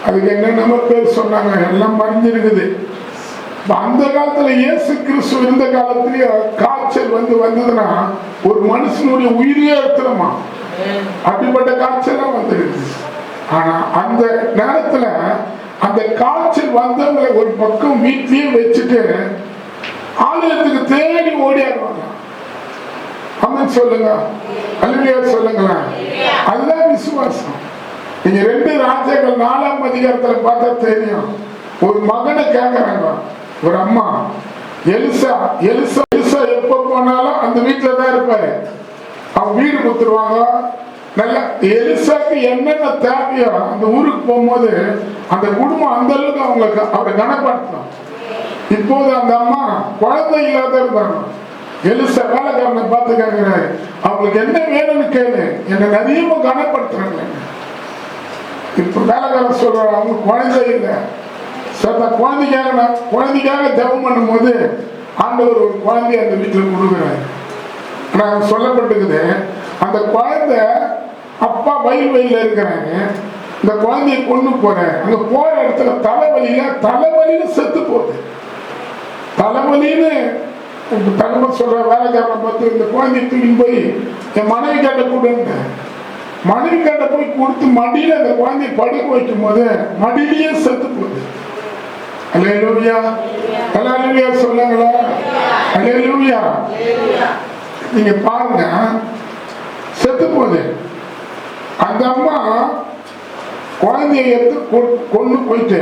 அதுக்கு என்னென்ன பேர் சொன்னாங்க, எல்லாம் மறைஞ்சிருக்குது. அந்த காலத்துல இயேசு கிறிஸ்து இருந்த காலத்திலேயே காய்ச்சல் வந்ததுன்னா ஒரு மனுஷனுடைய உயிரியே எடுத்துருமா. அப்படிப்பட்ட காய்ச்சல் வந்துருக்கு. ஆனா அந்த நேரத்துல அந்த காய்ச்சல் வந்தவங்களை ஒரு பக்கம் வீட்லயே வச்சுட்டு ஆலயத்துக்கு தேடி ஓடியாடுவாங்க. ஆமென் சொல்லுங்க, அல்லேலூயா சொல்லுங்களேன். அதுதான் விசுவாசம். நீங்க 2 ராஜாக்கள் 4ஆம் அதிகாரத்துல பார்த்தா தெரியும். ஒரு மகனை கேட்கறாங்க ஒரு அம்மா. எலிசா எப்ப போனாலும் அந்த வீட்டுல தான் இருப்பாரு. அவங்க வீடு கொடுத்துருவாங்க. நல்ல எலிசாக்கு என்னென்ன தேவையோ அந்த ஊருக்கு போகும்போது அந்த குடும்பம் அந்த அளவுக்கு அவங்களுக்கு அவரை கனப்படுத்தணும். இப்போது அந்த அம்மா குழந்தை இல்லாத இருந்தாங்க. எலிசா வேலைக்காரனை பார்த்து கேட்கிறாரு, அவங்களுக்கு என்ன வேணும்னு கேளு, என்னை நிறைய கனப்படுத்துறாங்க. இப்ப வேலைக்காரன் சொல்றாரு, அவங்க குழந்தை இல்லை. குழந்தைக்காக ஜெபம் பண்ணும் போது ஆண்டவர் ஒரு குழந்தைய அந்த வீட்டில் கொடுக்குறாரு. நான் சொல்லப்பட்டிருக்குது, அந்த குழந்தை அப்பா வயல்ல இருக்கிறாங்க. இந்த குழந்தைய கொண்டு போறேன். அங்க போற இடத்துல தலைவலியில செத்து போகுது. தலைவலின்னு தலைமை சொல்ற வேலைக்காரனை பார்த்து இந்த குழந்தைய தூக்கி போய் என் மனைவி கிட்ட கொடுங்க. மனைவி கிட்ட போய் கொடுத்து மடியில அந்த குழந்தைய படுக்க வைக்கும் போது மடியிலேயே செத்து போகுது. அல்லேலூயா, அல்லேலூயா சொல்லுங்களா, அல்லேலூயா. நீங்க பாருங்க, செத்து போகுது. அந்த அம்மா குழந்தைய எடுத்து கொண்டு போயிட்டு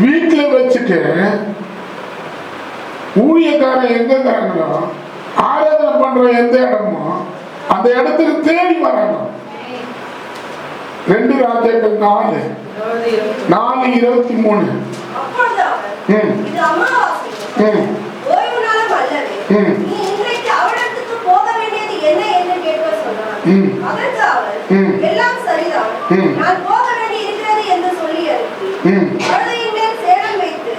வீட்டுல வச்சுட்டு ஊழியக்காரன் எங்க இருக்கிறாங்களோ, ஆராதனை பண்ற எந்த இடமோ அந்த இடத்துக்கு தேடி வராங்க. 2 ராஜாக்கள் 4:23. எல்லாம் சரிதான், நான் போக வேண்டி இருக்கிறது என்று சொல்லி கழுதையின் மேல் சேணம் வைத்து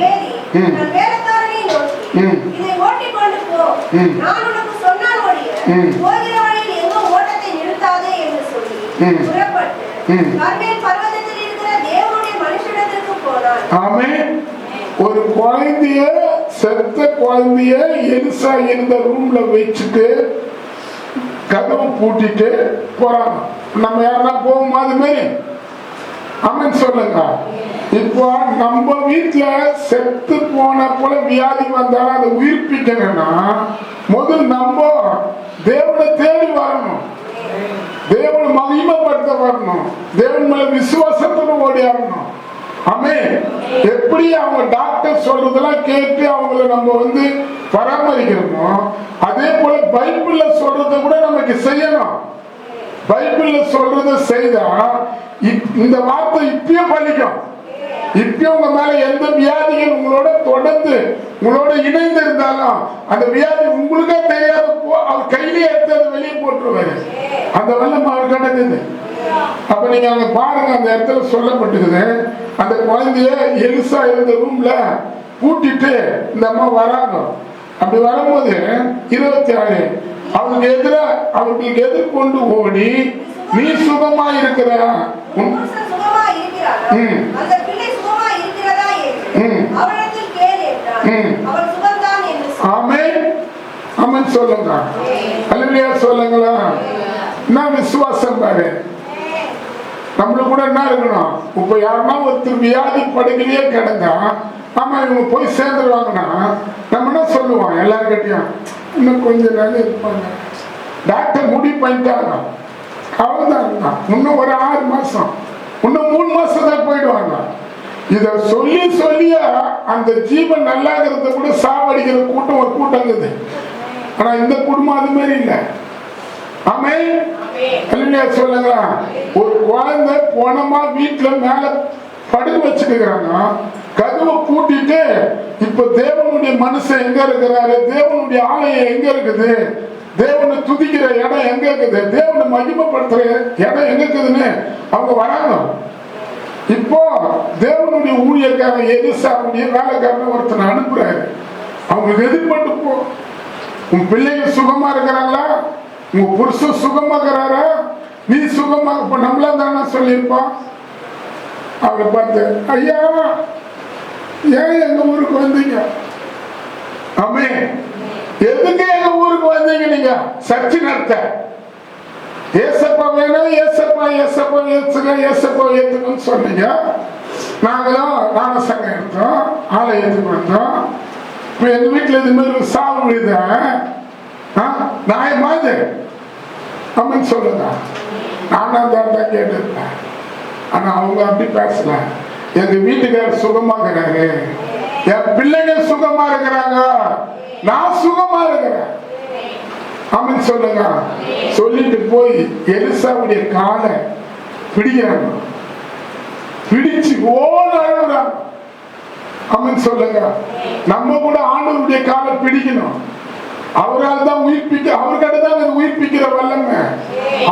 ஏறி நான் வேலைக்காரனை நோக்கி, இதை ஓட்டிக் கொண்டு போ, நான் உனக்கு சொன்னால் ஒழிய போகிற வழியில் எங்கோ ஓட்டத்தை நிறுத்தாதே என்று சொல்லி புறப்பட்டு கர்மேல் பர்வதத்தில் இருக்கிற தேவனுடைய மனுஷனிடத்திற்கு போனான். ஆமென். ஒரு குழந்தைய, செத்த குழந்தைய எலிசா இருந்த ரூம்ல வச்சுட்டு கதவு பூட்டிட்டு போறாங்க. நம்ம யாருன்னா போவோம் அது மாதிரி? ஆமென் சொல்லுங்க. இப்போ நம்ம வீட்டுல செத்து போன போல வியாதி வந்தாலும் அதை உயிர்ப்பிக்கணும்னா முதல் நம்ம தேவனை தேடி வரணும், தேவனை மகிமைப்படுத்த வரணும், தேவன் மேல விசுவாசத்தோடு ஓடியாடணும். ஆமென். எப்படி அவங்க டாக்டர் சொல்றதெல்லாம் கேட்டு அவங்கள நம்ம பராமரிக்கிறோமோ அதே போல பைபிள்ல சொல்றத கூட நமக்கு செய்யணும். பைபிள்ல சொல்றத செய்தா இந்த வார்த்தை இப்பயே பலிக்கும். இப்ப உங்க மேல எந்த வியாதிகள் உங்களோட தொடர்ந்து உங்களோட இணைந்து இருந்தாலும் அந்த வியாதி உங்களுக்கே தெரியாத அவர் கையிலேயே எடுத்து அதை வெளியே போட்டுருவாரு. அந்த வெள்ளம் அவர் கிடக்குது. அப்ப நீங்க அங்க பாருங்க, அந்த இடத்துல சொல்லப்பட்டிருக்குது, அந்த குழந்தைய எலிசா இருந்த ரூம்ல கூட்டிட்டு இந்த அம்மா வராங்க. அப்படி வரும்போது 26 அவர்களுக்கு எதிர்கொண்டு ஓடி, நீ சுகமா இருக்கிற ஆமென் சொல்லுங்க, அல்லேலூயா சொல்லுங்களா. நான் விசுவாசம் பாரு. நம்மளுக்கு கூட என்ன இருக்கணும், இப்ப யாருன்னா ஒருத்தர் வியாதி படுக்கையிலேயே கிடந்தா ஆமா இவங்க போய் சேர்ந்துருவாங்கன்னா நம்ம என்ன சொல்லுவோம், எல்லாருக்கிட்டையும் இன்னும் கொஞ்ச நாள் இருப்பாங்க, டாக்டர் முடிவு பண்ணிட்டாங்க, அவ்வளவுதான், இன்னும் ஒரு 6 மாசம், இன்னும் 3 மாசம் தான் போயிடுவாங்க. இத சொல்லி சொல்லிய அந்த ஜீவன் நல்லாகிறத கூட சாவடிக்கிற கூட்டம் ஒரு கூட்டம் இருக்குது. ஆனா இந்த குடும்பம் அது மாதிரி இல்லை. ஆமென், அல்லேலூயா சொல்லுங்களா. ஒரு குழந்தை போனமா வீட்டுல மேல படுக்க வச்சுக்கிறாங்க, கதவை பூட்டிட்டு இப்ப தேவனுடைய மனுஷன் எங்க இருக்கிறாரு, தேவனுடைய ஆலயம் எங்க இருக்குது, தேவனை துதிக்கிற இடம் எங்க இருக்குது, தேவனை மகிமைப்படுத்துற இடம் எங்க இருக்குதுன்னு அவங்க வராங்க. இப்போ தேவனுடைய ஊழியக்காரன் எலிசாவுடைய வேலைக்காரன் ஒருத்தனை அனுப்புறாரு. அவங்களுக்கு எதிர்பட்டு போ, உன் பிள்ளைங்க சுகமா இருக்கிறாங்களா, உங்க புருஷன் சுகமா இருக்கிறாரா, நீ சுகமா, இப்ப நம்மளா தானே சொல்லியிருப்போம். அவரை பார்த்து, ஐயா ஏன் எங்க ஊருக்கு வந்தீங்க? ஆமென். எதுக்கு எங்க ஊருக்கு வந்தீங்க? நீங்க சர்ச்சை நடத்த ஏசப்பா வேணும், ஏசப்பா ஏசப்பா ஏற்றுங்க, ஏசப்பா ஏற்றுக்கன்னு சொன்னீங்க. நாங்களும் ஞானசங்கம் எடுத்தோம், ஆலயத்துக்கு வந்தோம். இப்போ எங்கள் வீட்டில் இது மாதிரி சாவு விழுத நியாயமாது அப்படின்னு சொல்லுங்க. நானும் தான் கேட்டுருப்பேன். ஆனா அவங்க அப்படி பேசல. எங்க வீட்டுக்காரர் சுகமா இருக்கிறாரு, என் பிள்ளைங்க சுகமா இருக்கிறாங்க, நான் சுகமா இருக்கிறேன் அப்படின்னு சொல்லுங்க. சொல்லிட்டு போய் எலிசாவுடைய காலை பிடிக்கிறாங்க, பிடிச்சு ஓட அழுகுறாங்க அப்படின்னு சொல்லுங்க. நம்ம கூட ஆண்டவருடைய காலை பிடிக்கணும். அவரால் தான் உயிர்ப்பிக்க, அவர்கிட்ட தான் உயிர்ப்பிக்கிற வல்லமை,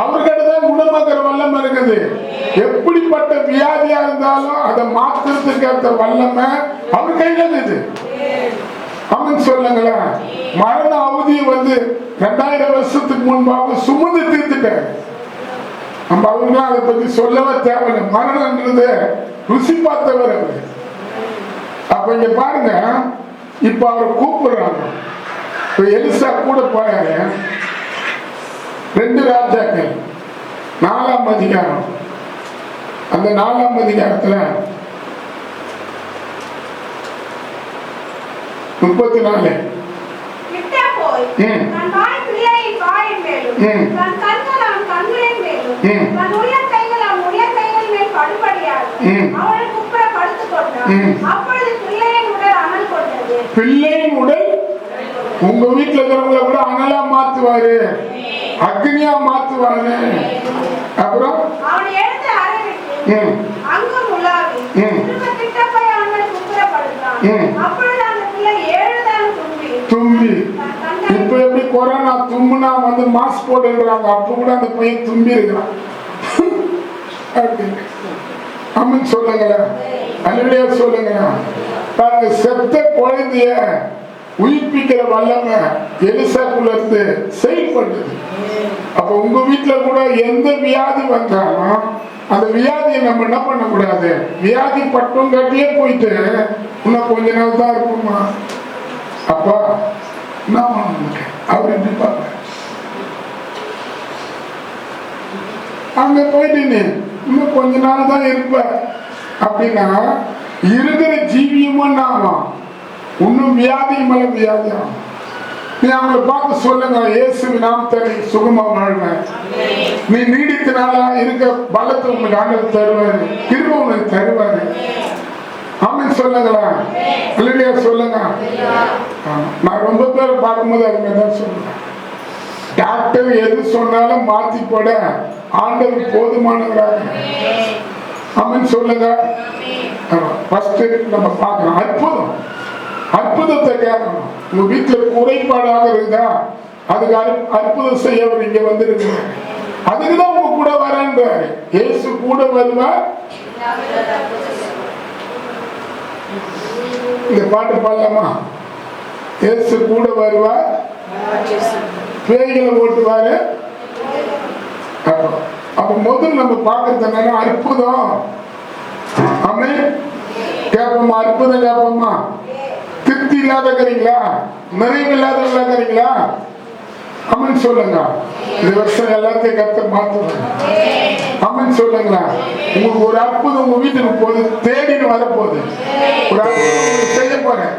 அவர்கிட்ட தான் குணமாக்குற வல்லமை இருக்குது. எப்படிப்பட்ட வியாதியா இருந்தாலும் அதை மாற்றுறதுக்கு அந்த வல்லமை அவர் கையில இருக்குது அப்படின்னு சொல்லுங்களேன். மரண அவதியை 2000 வருஷத்துக்கு முன்பாக சுமந்து தீர்த்துட்டாரு. நம்ம அவங்களும் அதை பத்தி சொல்லவே தேவையில்லை. மரணம்ன்றது ருசி பார்த்தவர் அவரு. அப்ப இங்க பாருங்க, இப்ப அவரை கூப்பிடுறாங்க. இப்ப எலிசா கூட போறாரு. 2 ராஜாக்கள் 4ஆம் அதிகாரம். அந்த 4ஆம் அதிகாரத்துல 34 பிள்ளையின் உடல் உங்க வீட்டுல இருக்கிறவங்களை கூட அனலா மாத்துவாரு, அக்னியா மாத்துவாரு. அப்புறம் தும்பி, இப்ப எப்படி கொரோனா தும்முனா மாஸ்க் போட்டுக்கிறாங்க, அப்ப கூட அந்த பையன் தும்பி இருக்கிறான் அப்படின்னு சொல்லுங்களேன். அல்லையா சொல்லுங்களேன். பாருங்க, செத்த குழந்தைய உயிர்ப்பிக்கிற வல்லமை எலிசாக்குள்ள இருந்து செயல்படுது. அப்ப உங்க வீட்டுல கூட எந்த வியாதி வந்தாலும் அந்த வியாதியை நம்ம என்ன பண்ண கூடாது. வியாதி பட்டம் கட்டியே போயிட்டு இன்னும் கொஞ்ச நாள் தான் இருக்குமா, அப்பா என்ன அவர் எப்படி பார்க்க அங்க போயிட்டு இன்னும் கொஞ்ச நாள் தான் இருப்ப அப்படின்னா இருக்கிற ஜீவியமும் நாம இன்னும் வியாதி மேல வியாதி ஆகும். நீ அவங்களை பார்த்து சொல்லுங்க, இயேசு நாமத்தை சுகமா வாழ்வேன், நீ நீடித்தனால இருக்க பலத்தை உங்களுக்கு ஆண்டவர் தருவாரு, கிருபை உனக்கு தருவாரு அப்படின்னு சொல்லுங்களா. இல்லையா சொல்லுங்க. நான் ரொம்ப பேர் பார்க்கும்போது அது மாதிரி தான் சொல்லுவேன். டாக்டர் எது சொன்னாலும் மாத்தி போட ஆண்டவர் போதுமானவராக அப்படின்னு சொல்லுங்க. ஃபர்ஸ்ட் நம்ம பார்க்கணும் அற்புதம், அற்புதத்தை கேட்கணும். உங்க வீட்டுல குறைபாடாக இருந்தா அதுக்கு அற்புதம் செய்ய அவர் இங்க வந்துருக்கு. அதுக்குதான் உங்க கூட வரேன்றாரு. இயேசு கூட வருவார். இந்த பாட்டு பாடலாமா? இயேசு கூட வருவார், பேய்களை ஓட்டுவாரு. அப்ப முதல் நம்ம பார்க்கறது என்னன்னா அற்புதம். ஆமே கேட்போமா? அற்புதம் கேட்போமா? திருப்தி இல்லாதீங்களா? நிறைவு இல்லாதீங்களா? அம்மன் சொல்லுங்க. இந்த வருஷம் எல்லாத்தையும் கத்த மாத்துவாங்க. அம்மன் சொல்லுங்களா. உங்களுக்கு ஒரு அற்புதம் உங்க வீட்டுக்கு போகுது, தேடின்னு வரப்போகுது. ஒரு அற்புதம் செய்ய போறேன்.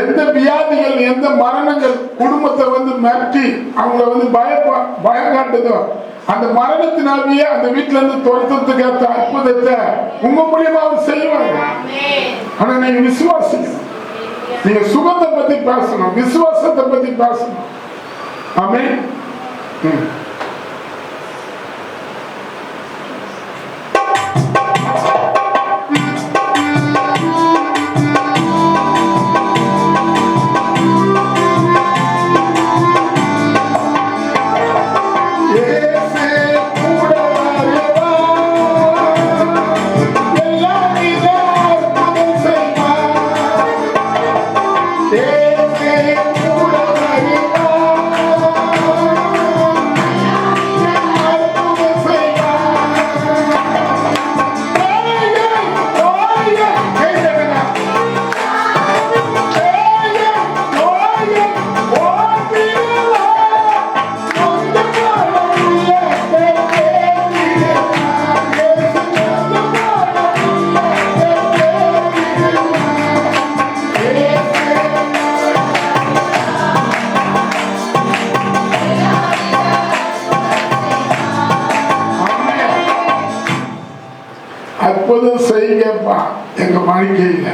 எந்த வியாதிகள், எந்த மரணங்கள் குடும்பத்தை மிரட்டி அவங்கள பயம் காட்டுதோ அந்த மரணத்தினாலேயே அந்த வீட்டுல இருந்து துரத்துறதுக்கு ஏற்ற அற்புதத்தை உங்க மூலியமா அவர் செய்வாங்க. ஆனா நீங்க விசுவாசிக்கணும். நீங்க சுகத்தை பத்தி பேசணும், விசுவாசத்தை பத்தி பேசணும். ஆமென். வாழ்க்கையில்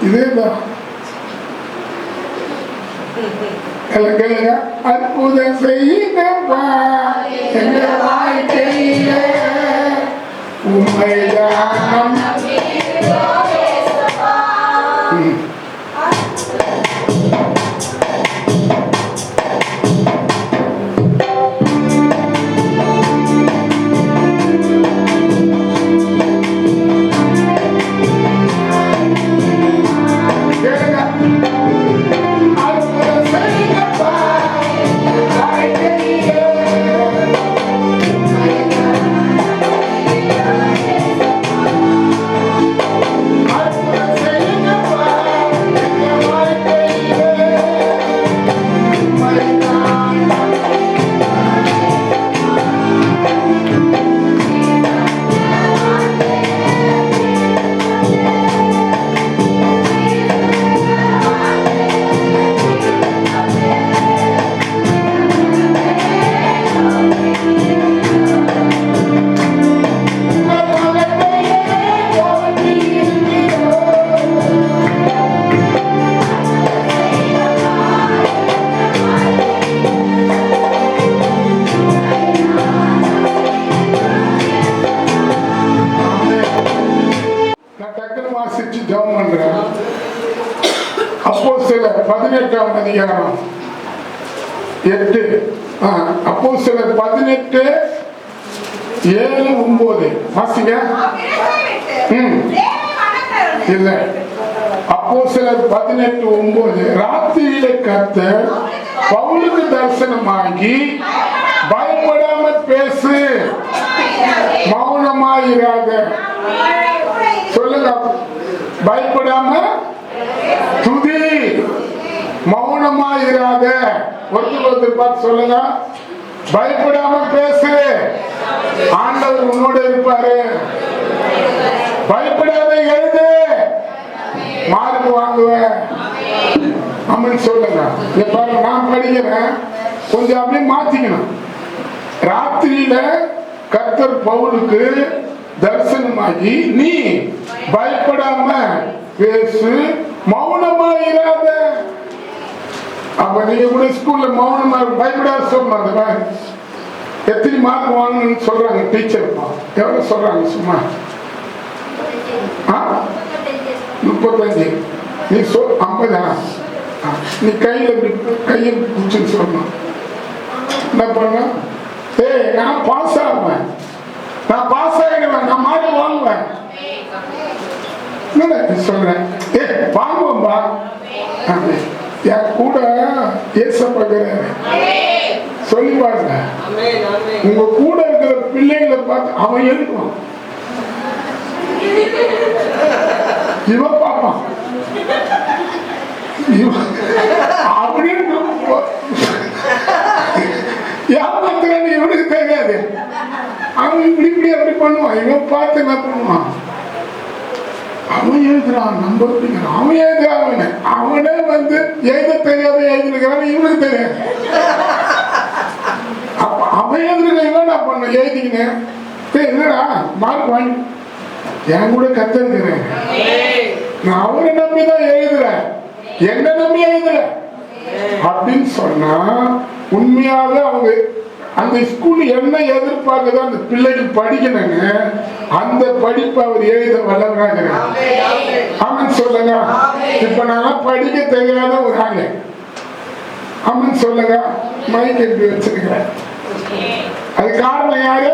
இதேதான். கேளுங்க, அற்புதம் செய்யுங்கப்பா எங்க வாழ்க்கையில உண்மைதான். அப்போஸ்தலர் 18ஆம் அதிகாரம் 8 அப்போஸ்தலர் 18:7-9 வாசிங்க. இல்ல, அப்போஸ்தலர் 18:9 ராத்திரியிலே கர்த்தர் பவுலுக்கு தரிசனமாகி பயப்படாம பேசு, மௌனமாயிராத. சொல்லுங்க, பயப்படாம துதி, மௌனமாயிராத. ஒருத்தர் பார்த்து சொல்லுங்க, பயப்படாம பேசு, ஆண்டவர் உன்னோட இருப்பாரு. பயப்படாத, எழுது, மார்க் வாங்குவேன் அப்படின்னு சொல்லுங்க. பாருங்க, நான் படிக்கிறேன், கொஞ்சம் அப்படியே மாத்திக்கணும். ராத்திரியில கர்த்தர் பவுலுக்கு தரிசனமாகி நீ பயப்படாம பேசு, மௌனமாயிராத. அப்ப நீங்க கூட ஸ்கூல்ல மௌனமா பயப்படாத சொன்னாங்க. எத்தனை மார்க் வாங்கணும்னு சொல்றாங்க டீச்சர்? எவ்வளவு சொல்றாங்க? சும்மா 35. நீ 50. நீ கையை பிடிச்சுன்னு சொல்லணும். என்ன பண்ண? ஏய், நான் பாஸ் ஆகுவேன், நான் பாஸ் ஆகிடுவேன், நான் மார்க் வாங்குவேன் சொல்றேன். ஏ, வாங்குவேன்பா. என் கூட ஏசப்படுகிறாரு சொல்லி பாருங்க. உங்க கூட இருக்கிற பிள்ளைகளை பார்த்து அவன் இருக்கும், இவன் பார்ப்பான், அப்படின்னு ஏமாத்துறான்னு இவனுக்கு தெரியாது. அவன் இப்படி இப்படி அப்படி பண்ணுவான், இவன் பார்த்து என்ன பண்ணுவான், அவன் எழுதுறான், நம்ம அவன் எழுதுறான், அவனே வந்து எழுத தெரியாத எழுதிருக்கிறான், இவனுக்கு தெரியாது. அவன் எழுதுறத இவன் என்ன பண்ண எழுதிக்கினேன். என்னடா மார்க் வாங்கி என் கூட கத்துக்கிறேன், நான் அவரை நம்பிதான் எழுதுறேன், என்ன நம்பி எழுதுற அப்படின்னு சொன்னா உண்மையாக அவங்க அந்த ஸ்கூல் என்ன எதிர்பார்க்குதோ அந்த பிள்ளைகள் படிக்கணுங்க, அந்த படிப்பு அவர் எழுத வல்லவராக. ஆமென் சொல்லுங்க. இப்ப நான் படிக்க தெரியாத ஒரு ஆளு, ஆமென் சொல்லுங்க, மைக் எப்படி வச்சிருக்கிறேன். அது காரணம் யாரு?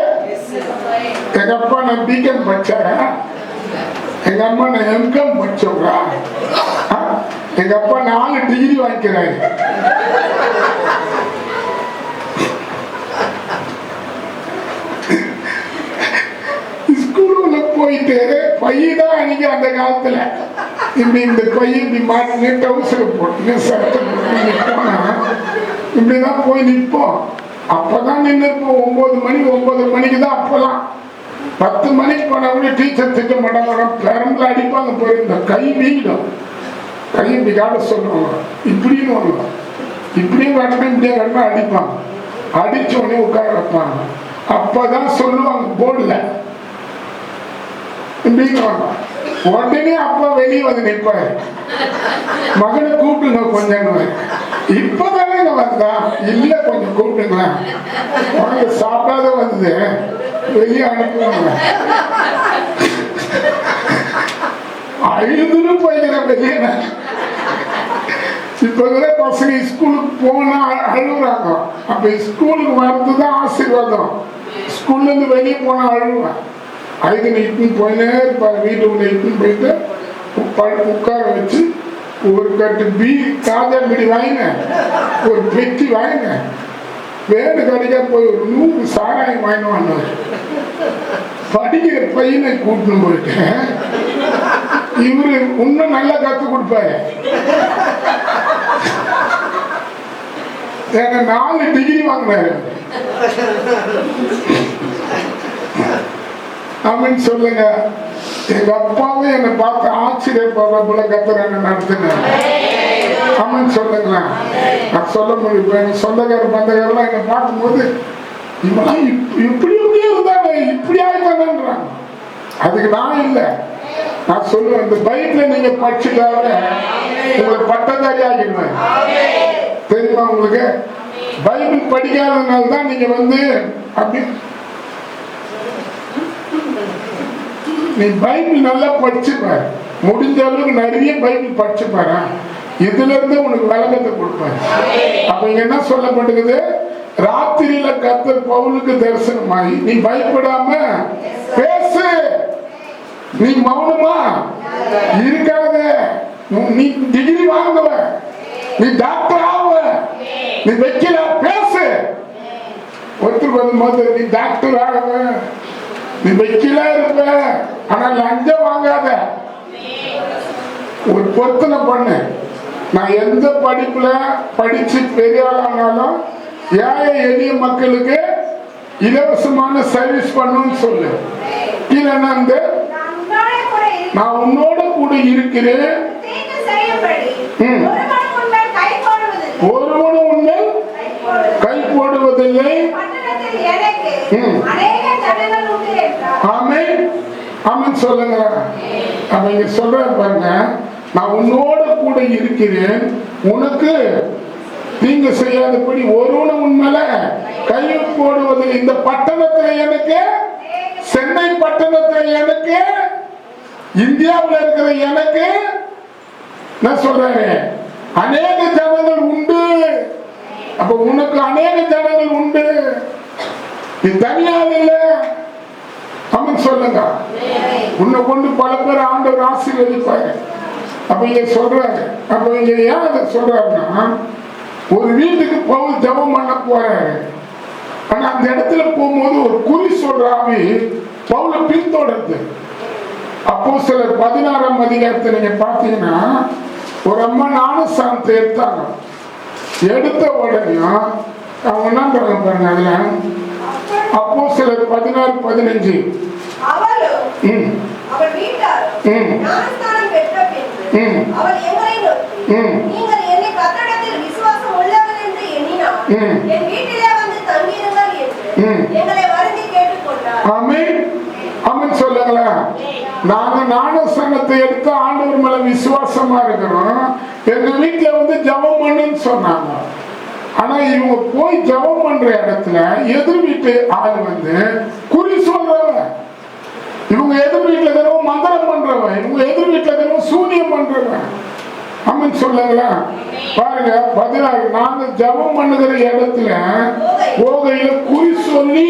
எங்க அப்பா நான் பிகாம் படிச்சாரா, எங்க அம்மா நான் எம்காம் படிச்சவங்க, எங்க அப்பா 4 டிகிரி வாங்கிக்கிறாரு. ஸ்கூல்ல போயிட்டு பையதான் அன்னைக்கு அந்த காலத்துல இப்படி இந்த பையன் இப்படி மாட்டி டவுசர் போட்டு சட்டை போனா இப்படிதான் போய் நிற்போம். அப்பதான் நின்றுப்போம் 9 மணி 9 மணிக்கு தான். அப்பெல்லாம் 10 மணிக்கு போனா கூட டீச்சர் திட்ட மாட்டாங்க, பெரம்புல அடிப்பாங்க. போயிருந்த கை வீங்கிடும், கை இப்படி காட்ட சொல்லுவாங்க, இப்படின்னு வரலாம், இப்படியும் காட்டணும், இப்படியே காட்டணும், அடிப்பாங்க. அடிச்ச உடனே உட்கார வைப்பாங்க. அப்பதான் சொல்லுவாங்க போர்டுல இப்படின்னு வரலாம், உடனே அப்பா வெளியே வந்து நிற்பாரு, மகனை கூப்பிடுங்க கொஞ்சம். இப்பதானே வந்தா, இல்ல கொஞ்சம் கூப்பிடுங்களா, உனக்கு சாப்பிடாத வந்தது வெளியே அனுப்புவாங்க. அழுதுன்னு போய்க்கிறேன் வெளியே. இப்ப பசங்க ஸ்கூலுக்கு போனா அழுகுறாங்க. அப்ப ஸ்கூலுக்கு வர்றதுதான் ஆசீர்வாதம். ஸ்கூல்ல இருந்து வெளியே போனா அழுவேன். அதுக்கு இட்டுன்னு போயினே இருப்பாரு. வீட்டுக்குள்ள இட்டுன்னு போயிட்டு உட்கார வச்சு ஒரு கட்டு காஜா பீடி வாங்கின, ஒரு பெட்டி வாங்கின, வேறு கடைக்கா போய் ஒரு 100 சாராயம் வாங்கினு படிக்கிற பையனை கூட்டின்னு போயிட்டேன். இவரு இன்னும் நல்லா கத்து கொடுப்பாரு. ஏன்னா 4 டிகிரி வாங்கினாரு. அப்படின்னு சொல்லுங்க. எங்க அப்பாவும் என்னை பார்த்து ஆச்சரியப்படுற போல கத்துற என்ன நடத்தினார். அப்படின்னு சொல்லுங்களேன். நான் சொல்ல முடியும். எங்க சொந்தக்கார பந்தக்காரெல்லாம் என்னை பார்க்கும்போது இவெல்லாம் இப்படி இப்படியே இருந்தாங்க, இப்படி ஆயிட்டாங்கன்றாங்க. அதுக்கு நான் இல்லை. நான் சொல்லுவேன், இந்த பைபிளை நீங்க படிச்சுட்டாங்க உங்களுக்கு பட்டதாரி ஆகிடுவேன். தெரியுமா உங்களுக்கு? பைபிள் படிக்காததுனால தான் நீங்க அப்படி. நீ பைபிள் நல்லா படிச்சுப்பாரு, முடிஞ்ச அளவுக்கு நிறைய பைபிள் படிச்சுப்பாரு. இதுல இருந்து உனக்கு விளக்கத்தை கொடுப்பாரு. அப்ப இங்க என்ன சொல்லப்பட்டிருக்குது? ராத்திரியில கர்த்தர் பவுலுக்கு தரிசனமாகி நீ பயப்படாம பேசு, நீ மௌனமா இருக்காத, நீ டிகிரி வாங்குவ, நீ டாக்டர் ஆவ, நீ வைக்கல பேசு. ஒருத்தர் வரும்போது நீ டாக்டர் ஆகவ, நீ வைக்கல இருப்ப, ஆனா லஞ்சம் வாங்காத, ஒரு பொருத்தனை பண்ணு. நான் எந்த படிப்புல படிச்சு பெரிய ஆளானாலும் ஏழை எளிய மக்களுக்கு இலவசமான சர்வீஸ் பண்ணுன்னு சொல்லு. இல்லைன்னா நான் உன்னோட கூட இருக்கிறேன், ஒருவனும் உன்னை கை போடுவதில்லை. ஆமென் ஆமென் சொல்லுங்க. அப்ப இங்க சொல்ற பாருங்க, நான் உன்னோட கூட இருக்கிறேன், உனக்கு தீங்கு செய்யாதபடி ஒருவனும் உண்மையில கை போடுவதில்லை. இந்த பட்டணத்துல எனக்கு, சென்னை பட்டணத்துல எனக்கு, இந்தியாவில் இருக்கிற எனக்கு நான் சொல்றேன் அநேக ஜனங்கள் உண்டு. அப்ப உனக்கு அநேக ஜனங்கள் உண்டு, நீ தனியாக இல்லை. அவன் சொல்லுங்க, உன்னை கொண்டு பல பேர் ஆண்டவர் ஆசீர்வதிப்பாரு. அப்ப இங்க சொல்றாரு. அப்ப இங்க ஏன் அதை சொல்றாருன்னா, ஒரு வீட்டுக்கு பவுல் ஜெபம் பண்ண போறாரு. ஆனா அந்த இடத்துல போகும்போது ஒரு குறி சொல்ற ஆவி பவுலை பின்தொடருது. அப்போஸ்தலர் 16ஆம் அதிகாரத்தை நீங்க பாத்தீங்கன்னா, ஒரு அம்மா ஞானஸ்நானத்தை எடுத்தாங்க. எடுத்த உடனே அவங்க என்ன பண்ண பாருங்க, அதுல அப்போஸ்தலர் 16:15 சொல்லுங்களா. நாங்க ஞானஸ்நானத்தை எடுத்து ஆண்டவர் மேல விசுவாசமா இருக்கிறோம், எங்க வீட்டுல ஜெபம் பண்ணுன்னு சொன்னாங்க. ஆனா இவங்க போய் ஜெபம் பண்ற இடத்துல எதிர் வீட்டு ஆள் குறி சொல்றவன், இவங்க எதிர் வீட்டுல தரவும் மந்திரம் பண்றவன், இவங்க எதிர் வீட்டுல தரவும் சூனியம் பண்றவன். அம்மன் சொல்லுங்களா. பாருங்க 16, நாங்க ஜெபம் பண்ணுகிற இடத்துல போகையில குறி சொல்லி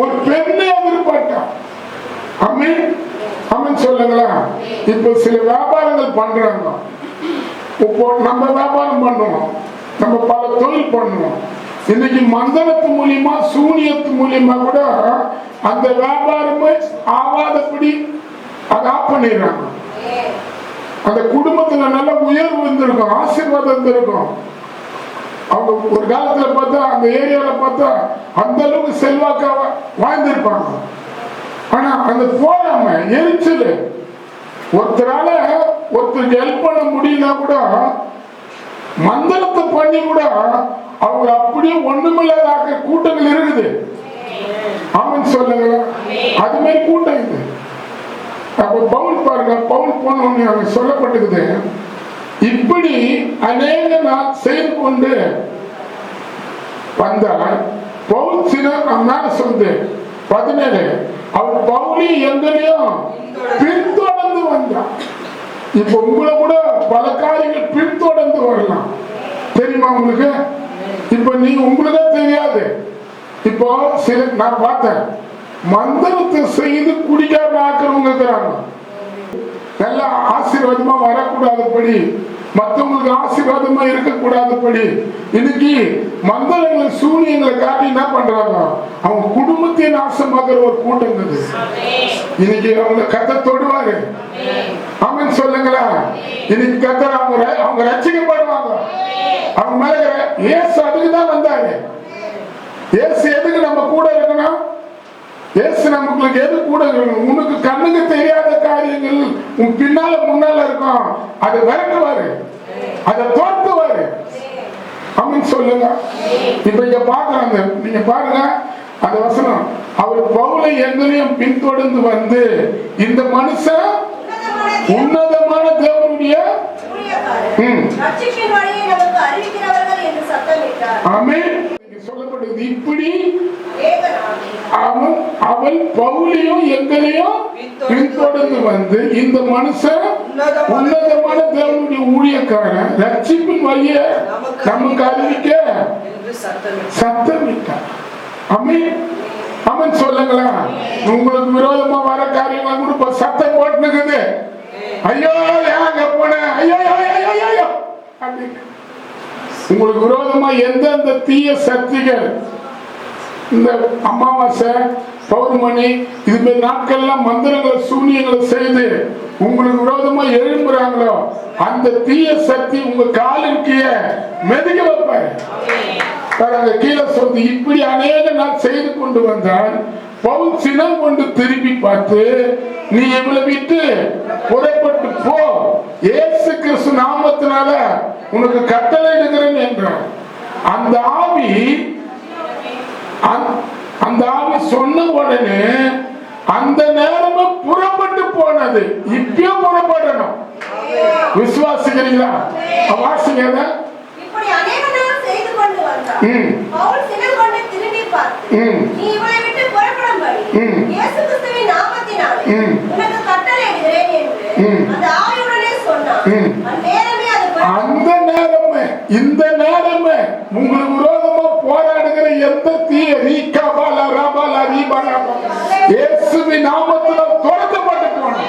ஒரு பெண்ணை எதிர்பார்த்தான். அம்மன் அம்மன் சொல்லுங்களா. இப்ப சில வியாபாரங்கள் பண்றாங்க. இப்போ நம்ம வியாபாரம் பண்ணுவோம், நம்ம பல தொழில் பண்ணுவோம். இன்னைக்கு மந்திரத்து மூலியமா சூனியத்து மூலியமா கூட அந்த வியாபாரமே ஆவாதபடி அதை ஆஃப் பண்ணிடுறாங்க. அந்த குடும்பத்துல நல்ல உயர்வு இருந்திருக்கும், ஆசீர்வாதம் இருந்திருக்கும். அவங்க ஒரு காலத்துல பார்த்தா அந்த ஏரியால பார்த்தா அந்த அளவுக்கு செல்வாக்கா வாழ்ந்திருப்பாங்க. ஆனா அந்த போறாம எரிச்சல், ஒருத்தரால ஒருத்தருக்கு ஹெல்ப் பண்ண முடியல கூட மந்திரத்தை பண்ணி கூட அவங்க அப்படியே ஒண்ணுமில்லாத கூட்டங்கள் இருக்குது. ஆமன் சொல்லுங்களா? அது மாதிரி கூட்டம் இது. அப்ப பவுல் பாருங்க, பவுல் போனவங்க அவங்க சொல்லப்பட்டிருக்குது, இப்படி அநேக நாள் செய்து கொண்டு வந்தால் பவுல் சிலர் மேல சொல்லுது 17, அவர் பவுலி எங்களையும் பின்தொடர்ந்து வந்தார். இப்ப உங்களை கூட பல காரியங்கள் பின்தொடர்ந்து வரலாம், தெரியுமா உங்களுக்கு? இப்ப நீங்க உங்களுக்கே தெரியாது. இப்போ சில நான் பார்த்தேன், மந்திரத்தை செய்து குடிக்காம ஆக்கிறவங்க இருக்கிறாங்க. நல்லா ஆசீர்வாதமா வரக்கூடாதபடி, மற்றவங்களுக்கு ஆசீர்வாதமா இருக்கக்கூடாதபடி இன்னைக்கு மந்திரங்களை சூனியங்களை காட்டி என்ன பண்றாங்க, அவங்க குடும்பத்தை நாசமாக்குற ஒரு கூட்டம் இருக்குது. இன்னைக்கு அவங்க கத்த தொடுவாரு. ஆமென் சொல்லுங்களா? இன்னைக்கு கத்தர் அவங்க ரட்சிக்கப்படுவாங்க. அவங்க மேல இயேசு அதுக்கு தான் வந்தாரு. இயேசு எதுக்கு நம்ம கூட இருக்கணும்? இயேசு நமக்கு எது கூட இருக்கணும்? உனக்கு கண்ணுக்கு தெரியாத காரியங்கள் உன் பின்னால முன்னால இருக்கும், அதை விரட்டுவாரு, அதை தோற்றுவாரு. ஆமென் சொல்லுங்க. இப்ப இங்க பாக்குறாங்க, நீங்க பாருங்க அந்த வசனம், அவர் பவுலை எங்களையும் பின்தொடர்ந்து வந்து இந்த மனுஷன் உன்னதமான தேவனுடைய சொல்லப்பட்டது. இப்படி அவள் பவுலையும் எங்களையும் பின்தொடர்ந்து வந்து இந்த மனுஷன் உன்னதமான தேவனுடைய ஊழியக்காரன், ரட்சிப்பின் வழிய நமக்கு அறிவிக்க சத்தமிட்டார். ஆமென். ஆமென் சொல்லுங்களா? உங்களுக்கு விரோதமா வர காரியங்கள் கூட சத்தம் போட்டுனுக்குது. ஐயோ ஏங்க போன, ஐயோ ஐயோ அப்படின்னு உங்களுக்கு விரோதமா எந்தெந்த தீய சக்திகள் இந்த அமாவாசை பௌர்ணமி இது மாதிரி நாட்கள்லாம் மந்திரங்களை சூனியங்களை செய்து உங்களுக்கு விரோதமா எழும்புறாங்களோ அந்த தீய சக்தி உங்க காலின் கீழே மெதிக்க வைப்பாரு. கீழே சொல்லி இப்படி அநேக நாள் செய்து கொண்டு வந்தால் பவுல் சினம் கொண்டு திரும்பி பார்த்து, நீ இவளை விட்டு புறப்பட்டு போ, இயேசு கிறிஸ்து நாமத்தினால உனக்கு கட்டளை இருக்கிறேன் என்றார். அந்த ஆவி சொன்ன உடனே அந்த நேரமும் புறப்பட்டு போனது. இப்பயும் புறப்படணும். விசுவாசிக்கிறீங்களா? வாசிங்க. இப்படி அநேக நாள் செய்து கொண்டு வந்தார். பவுல் சினம் கொண்டு திரும்பி பார்த்து, நீ இவளை விட்டு புறப்படும்படி இயேசு கிறிஸ்துவின் நாமத்தினாலே உனக்கு கட்டளையிடுகிறேன் என்று அந்த ஆவியுடனே சொன்னார். அந்த நேரமே இந்த நேரமே உங்களுக்கு விரோதமா போராடுகிற எந்த தீய ரீகாபால ரபால ரீபால இயேசுவின் நாமத்தினால் துரத்தப்பட்டு போனோம்.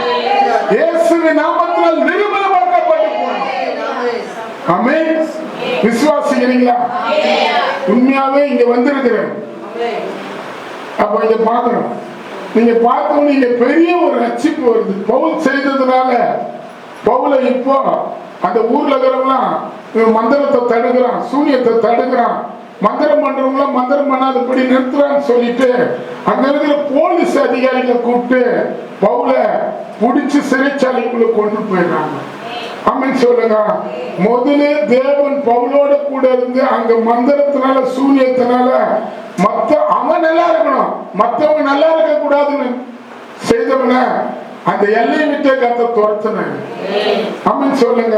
இயேசுவின் நாமத்தினால் நிர்மூலமாக்கப்பட்டு போனோம். ஆமென். விசுவாசிக்கிறீங்களா? உண்மையாவே இங்க வந்திருக்கிறேன். அப்ப இங்க பாக்குறோம், நீங்க பார்த்தோம், நீங்க பெரிய ஒரு ரட்சிப்பு வருது பவுல் செய்ததுனால. பவுலை இப்போ அந்த ஊர்ல இருக்கிறவங்களாம் மந்திரத்தை தடுக்கிறான், சூனியத்தை தடுக்கிறான், மந்திரம் பண்றவங்களாம் மந்திரம் பண்ணாதபடி நிறுத்துறான்னு சொல்லிட்டு அங்க இருக்கிற போலீஸ் அதிகாரிகளை கூப்பிட்டு பவுலை பிடிச்சு சிறைச்சாலைக்குள்ள கொண்டு போயிடுறாங்க. ஆமென் சொல்லுங்க. முதல்ல தேவன் பவுலோட கூட இருந்து அங்க மந்திரத்தினால சூனியத்தினால அவன் நல்லா இருக்கணும், மற்றவங்க நல்லா இருக்க கூடாதுன்னு செய்தவன அந்த எல்லையை விட்டே கத்த துரத்தின. ஆமென் சொல்லுங்க.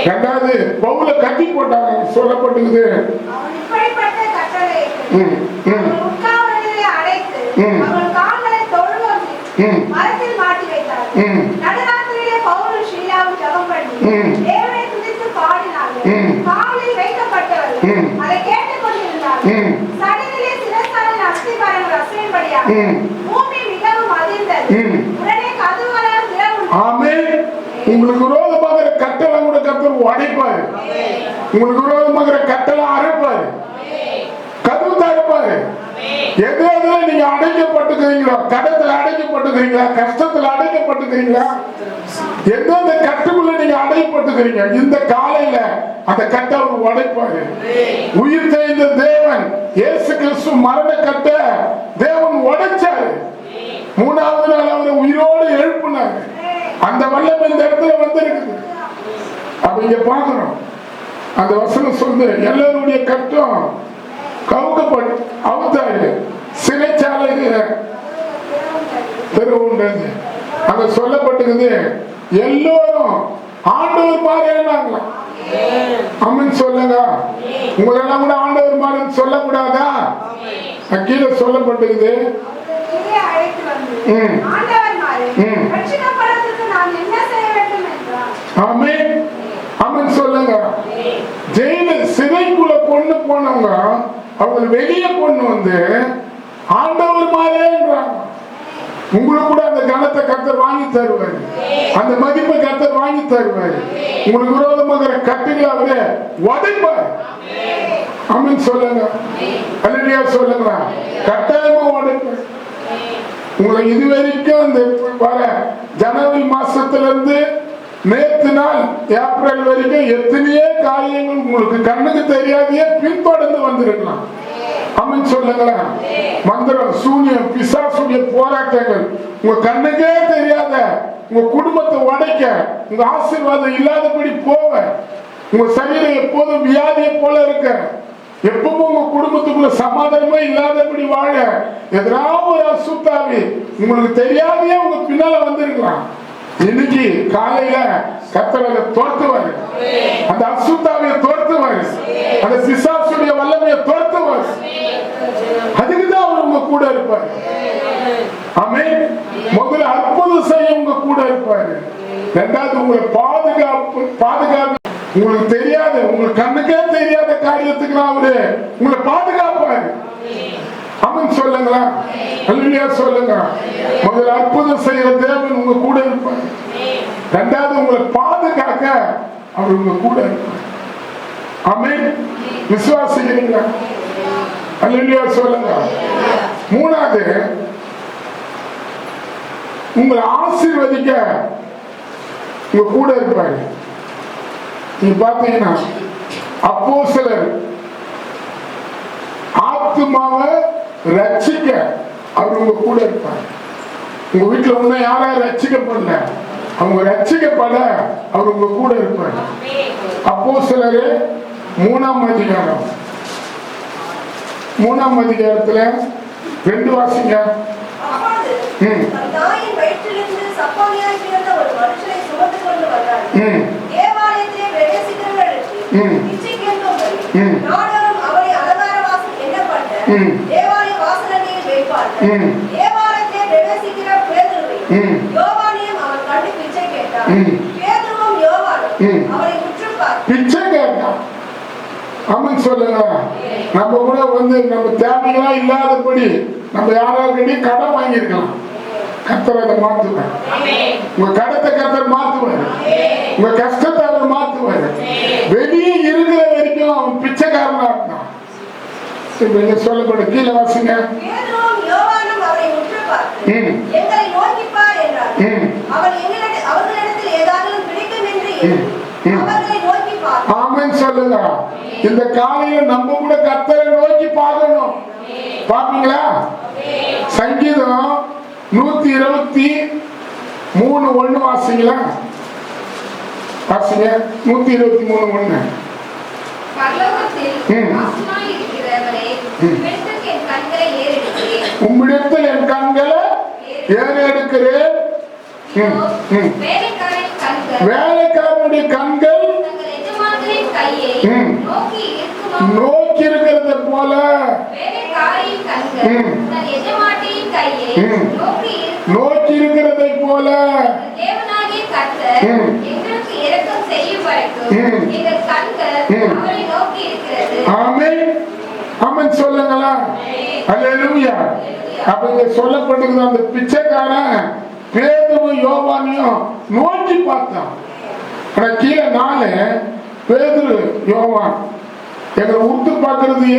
ரெண்டாவது பவுலை கட்டி போட்டாங்க. சொல்லப்பட்டுக்குது, மரத்தில் மாட்டி வைத்தார். நடுராத்திரியிலே பவுலும் ஷீலாவும் ஜெபம் பண்ணி தேவனை துதித்து பாடினார்கள். காவலில் வைக்கப்பட்டவர்கள் அதை கேட்டுக் கொண்டிருந்தார்கள். சடனிலே சிறைச்சாலையின் அஸ்திபாரங்கள் அசையும்படியாக பூமி மிகவும் அதிர்ந்தது. உடனே கதவுகளால் திறவுண்டது. ஆமென். உங்களுக்கு விரோதமாக கட்டளை கூட கர்த்தர் உடைப்பாரு. உங்களுக்கு விரோதமாக கட்டளை அறுப்பாரு, கதவு தடுப்பாரு. எது எதுல நீங்க அடைக்கப்பட்டுக்கிறீங்களோ, கடத்துல அடைக்கப்பட்டுக்கிறீங்களா, கஷ்டத்துல அடைக்கப்பட்டுக்கிறீங்களா, எந்தெந்த கட்டுக்குள்ள நீங்க அடைக்கப்பட்டுக்கிறீங்க, இந்த காலையில அந்த கட்டை அவர் உடைப்பாரு. உயிர் தெய்ந்த தேவன் இயேசு கிறிஸ்து மரண கட்ட தேவன் உடைச்சாரு. மூணாவது நாள் அவரை உயிரோடு எழுப்பினாரு. அந்த வல்லமை இந்த இடத்துல வந்திருக்குது. அப்ப இங்க பாக்குறோம், அந்த வசனம் சொல்லு, எல்லாருடைய கட்டம் கவுக்கப்பட்டு அவுத்தாரு, சிறைச்சாலைக்கு தெருவுன்றது அங்க சொல்லப்பட்டிருக்குது. எல்லோரும் ஆண்டவர் மாதிரி இருந்தாங்களாம். அம்மன் சொல்லுங்க, உங்களெல்லாம் கூட ஆண்டவர் மாதிரி சொல்லக்கூடாதா? கீழே சொல்லப்பட்டிருக்குது. ஆமென் ஆமென் சொல்லுங்க. ஜெயில சிறைக்குள்ள கொண்டு போனவங்க அவங்க வெளியே கொண்டு வந்து ஆண்டவர் மாதிரின்றாங்க. உங்களுக்கு கூட அந்த கனத்தை கர்த்தர் வாங்கி தருவாரு, அந்த மதிப்பை கர்த்தர் வாங்கி தருவாரு. உங்களுக்கு விரோதமாக கட்டுகளை அவரே உடைப்பார். ஆமென் சொல்லுங்க, அல்லேலூயா சொல்லுங்க. கட்டாயமா உடைப்பார். உங்களை இதுவரைக்கும் இந்த வர ஜனவரி மாசத்துல இருந்து நேற்று நாள் ஏப்ரல் வரைக்கும் எத்தனையோ காரியங்கள் உங்களுக்கு கண்ணுக்கு தெரியாதையே பின்தொடர்ந்து வந்திருக்கலாம். ஆமென் சொல்லுங்களேன். மந்திரம், சூனியம், பிசாசுடைய போராட்டங்கள் உங்க கண்ணுக்கே தெரியாத உங்க குடும்பத்தை உடைக்க, உங்க ஆசீர்வாதம் இல்லாதபடி போவ, உங்க சரீரம் எப்போதும் வியாதியை போல இருக்க, எப்பவும் உங்க குடும்பத்துக்குள்ள சமாதானமே இல்லாதபடி வாழ எதிராக ஒரு அசுத்தாவி உங்களுக்கு தெரியாதையே உங்க பின்னால வந்திருக்கலாம். இன்னைக்கு காலையில கர்த்தர் அதை துரத்துவாரு, அந்த அசுத்தாவியை துரத்துவாரு, அந்த பிசாசுடைய வல்லமையை துரத்துவாரு. அதுக்குதான் அவர் உங்க கூட இருப்பாரு. ஆமென். முதல்ல அற்புதம் செய்ய உங்க கூட இருப்பாரு. இரண்டாவது உங்களை பாதுகாப்பு உங்களுக்கு தெரியாத, உங்களுக்கு கண்ணுக்கே தெரியாத காரியத்துக்கு அவரு உங்களை பாதுகாப்பாரு. ஆமென் சொல்லுங்களா, அல்லேலூயா சொல்லுங்க. முதல்ல அற்புதம் செய்யற தேவன் உங்க கூட இருப்பார். இரண்டாவது உங்களை பாதுகாக்க அவர் உங்க கூட இருப்பார். ஆமென். விசுவாசிக்கிறீங்களா? அல்லேலூயா சொல்லுங்க. மூணாவது உங்களை ஆசீர்வதிக்க உங்க கூட இருப்பாரு. நீங்க பாத்தீங்கன்னா அப்போஸ்தலர் ஆத்துமாவை ரட்சிக்க அவர் உங்க கூட இருப்பார். உங்க வீட்டுல ஒண்ணு யாரும் ரட்சிக்கப்படல, அவங்க ரட்சிக்கப்பட அவர் உங்க கூட இருப்பார். அப்போஸ்தலர் 3ஆம் அதிகாரம் 3ஆம் அதிகாரத்துல 2 வாசிங்க. தாயின் வயிற்றிலிருந்து சப்பானியாய் பிறந்த ஒரு மனுஷனை சுமந்து கொண்டு வந்தார். தேவாலயத்திலே பிரவேசிக்கிறவர்களுக்கு பிச்சை கேட்கும்படி நாடோறும் அவரை அலங்கார வாசல் எண்ணப்பட்ட தேவாலய வாசலடியில் வைப்பார்கள். தேவாலயத்திலே பிரவேசிக்கிற பேதுருவையும் யோவானையும் அவர் கண்டு பிச்சை கேட்டார். பேதுருவும் யோவானும் அவரை உற்று பார்த்து பிச்சை கேட்டார். ஆமென் சொல்லுங்க. நம்ம கூட வந்து நம்ம தேவைகளா இல்லாதபடி நம்ம யாராவது கடன் வாங்கியிருக்கலாம். கர்த்தர் அதை மாத்துவார். உங்க கடத்தை கர்த்தர் மாத்துவார். உங்க கஷ்டத்தை அவர் மாத்துவார். வெளியே இருக்கிற வரைக்கும் அவன் பிச்சைக்காரனா இருந்தான். இப்ப சொல்லப்பட கீழே வாசிங்க. பேதுருவும் யோவானும் அவரை உற்று பார்த்து எங்களை நோக்கி பார் என்றார். அவர்களிடத்தில் ஏதாவது கிடைக்கும் என்று அவர்களை நோக்கி பார். ஆமென் சொல்லுங்க. இந்த காலையில நம்ம கூட கர்த்தரை நோக்கி பார்க்கணும். பாப்பீங்களா? சங்கீதம் 123:1 வாசிங்களா? வாசிங்க. 123:1. உம்மிடத்தில் என் கண்களை ஏறெடுக்கிறேன். வேலைக்காரனுடைய கண்கள் நோக்கி இருக்கிறத போல நோக்கி இருக்கிறதை போல ஆமென் ஆமென் சொல்லுங்களா. அல்லேலூயா. அப்ப இங்க சொல்லப்பட்டிருக்கிற அந்த பிச்சைக்காரன் பேதுரு யோவானையும் நோக்கி பார்த்தான். ஆனா கீழே 4 பேதுரு யோவான் எங்களை உத்து பார்க்கறது,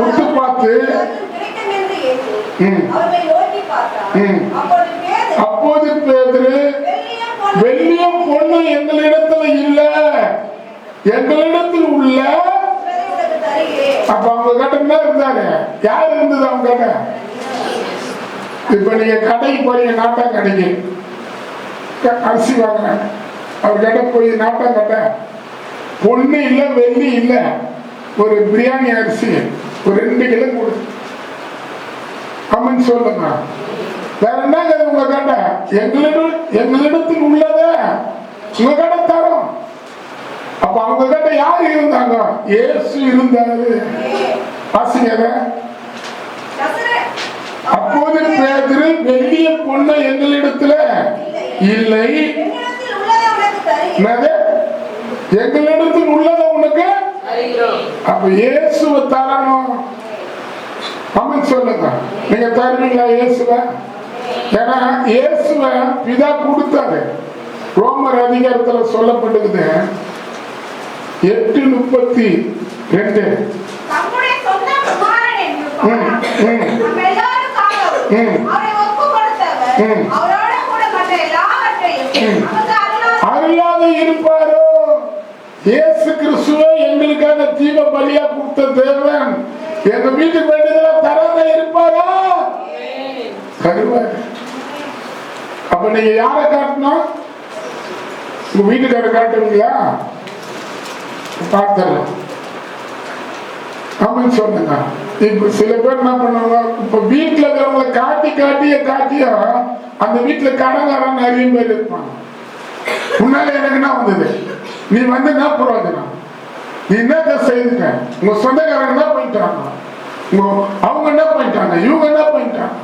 உத்து பார்த்து அப்போது பேதுரு வெள்ளியும் பொண்ணு எங்களிடத்துல இல்ல, எங்களிடத்தில் உள்ள. அப்ப அவங்க கிட்ட என்ன இருந்தாரு? யார் இருந்தது அவங்க கிட்ட? இப்ப நீங்க கடைக்கு போறீங்க, நாட்டம் கடைக்கு அரிசி வாங்குறேன், அவர் கிட்ட போய் நாட்டம் கட்ட பொண்ணு இல்ல வெள்ளி இல்ல, ஒரு பிரியாணி அரிசி ஒரு 2 கிலோ கொடு. அம்மன் சொல்லுங்க. வேற என்ன உங்க கடை? எங்களிடத்தில் உள்ளத உங்க கடை தரும். அப்ப அவங்க கிட்ட யாரு இருந்தாங்க? இயேசு இருந்தாரு. வாசிங்க. அப்போது பேதுரு, வெள்ளிய பொண்ணு எங்களிடத்துல இல்லை, எங்களிடத்தில் உள்ளத உனக்கு. அப்ப இயேசுவை தரணும். அம்மன் சொல்லுங்க. நீங்க தருவீங்களா இயேசுவ? ஏன்னா இயேசுவ பிதா கொடுத்தாரு. ரோமர் அதிகாரத்துல சொல்லப்பட்டிருக்குது 8:32. அருளாத இருப்பாரோ? இயேசு கிறிஸ்துவை எங்களுக்காக ஜீவ பலியா கொடுத்த தேவன் எங்க வீட்டுக்கு வேண்டியதுல தராத இருப்பாரா? தருவாரு. அப்ப நீங்க யாரை காட்டணும்? உங்க வீட்டுக்கார காட்டுவீங்களா? பார்த்துடலாம். அப்படின்னு சொன்னங்க. இப்ப சில பேர் என்ன பண்ணுவாங்க, இப்ப வீட்டுல இருக்கிறவங்களை காட்டிய அந்த வீட்டுல கடன்காரன் நிறைய பேர் இருப்பாங்க. முன்னால எனக்கு என்ன வந்தது, நீ வந்து என்ன பிரயோஜனம், நீ என்ன செய்துட்ட, உங்க சொந்தக்காரங்க என்ன பண்ணிட்டாங்க, அவங்க என்ன பண்ணிட்டாங்க, இவங்க என்ன பண்ணிட்டாங்க.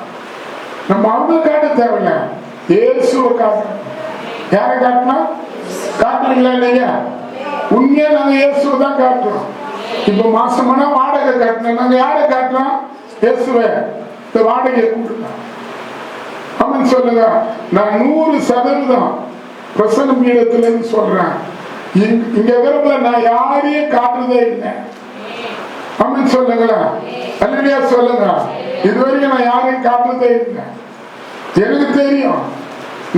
நம்ம அவங்க காட்ட தேவையில்ல, இயேசுவை காட்டணும். யாரை காட்டணும்? காட்டுறீங்களா இல்லையா? உண்மையா நாங்க இயேசுவை தான் காட்டுறோம். இப்ப மாசமான வாடகை காட்டணும். நாங்க யாரை காட்டுறோம்? இயேசுவை. இந்த வாடகையை கொடுக்கலாம். அம்மன் சொல்லுங்க. நான் 100% பிரசன்ன பீடத்துல சொல்றேன். இங்க இருக்கிறவங்கள நான் யாரையும் காட்டுறதே இல்லை. அம்மன் சொல்லுங்களா? அல்லேலூயா சொல்லுங்க. இதுவரைக்கும் நான் யாரையும் காட்டுறதே இல்லை. எனக்கு தெரியும்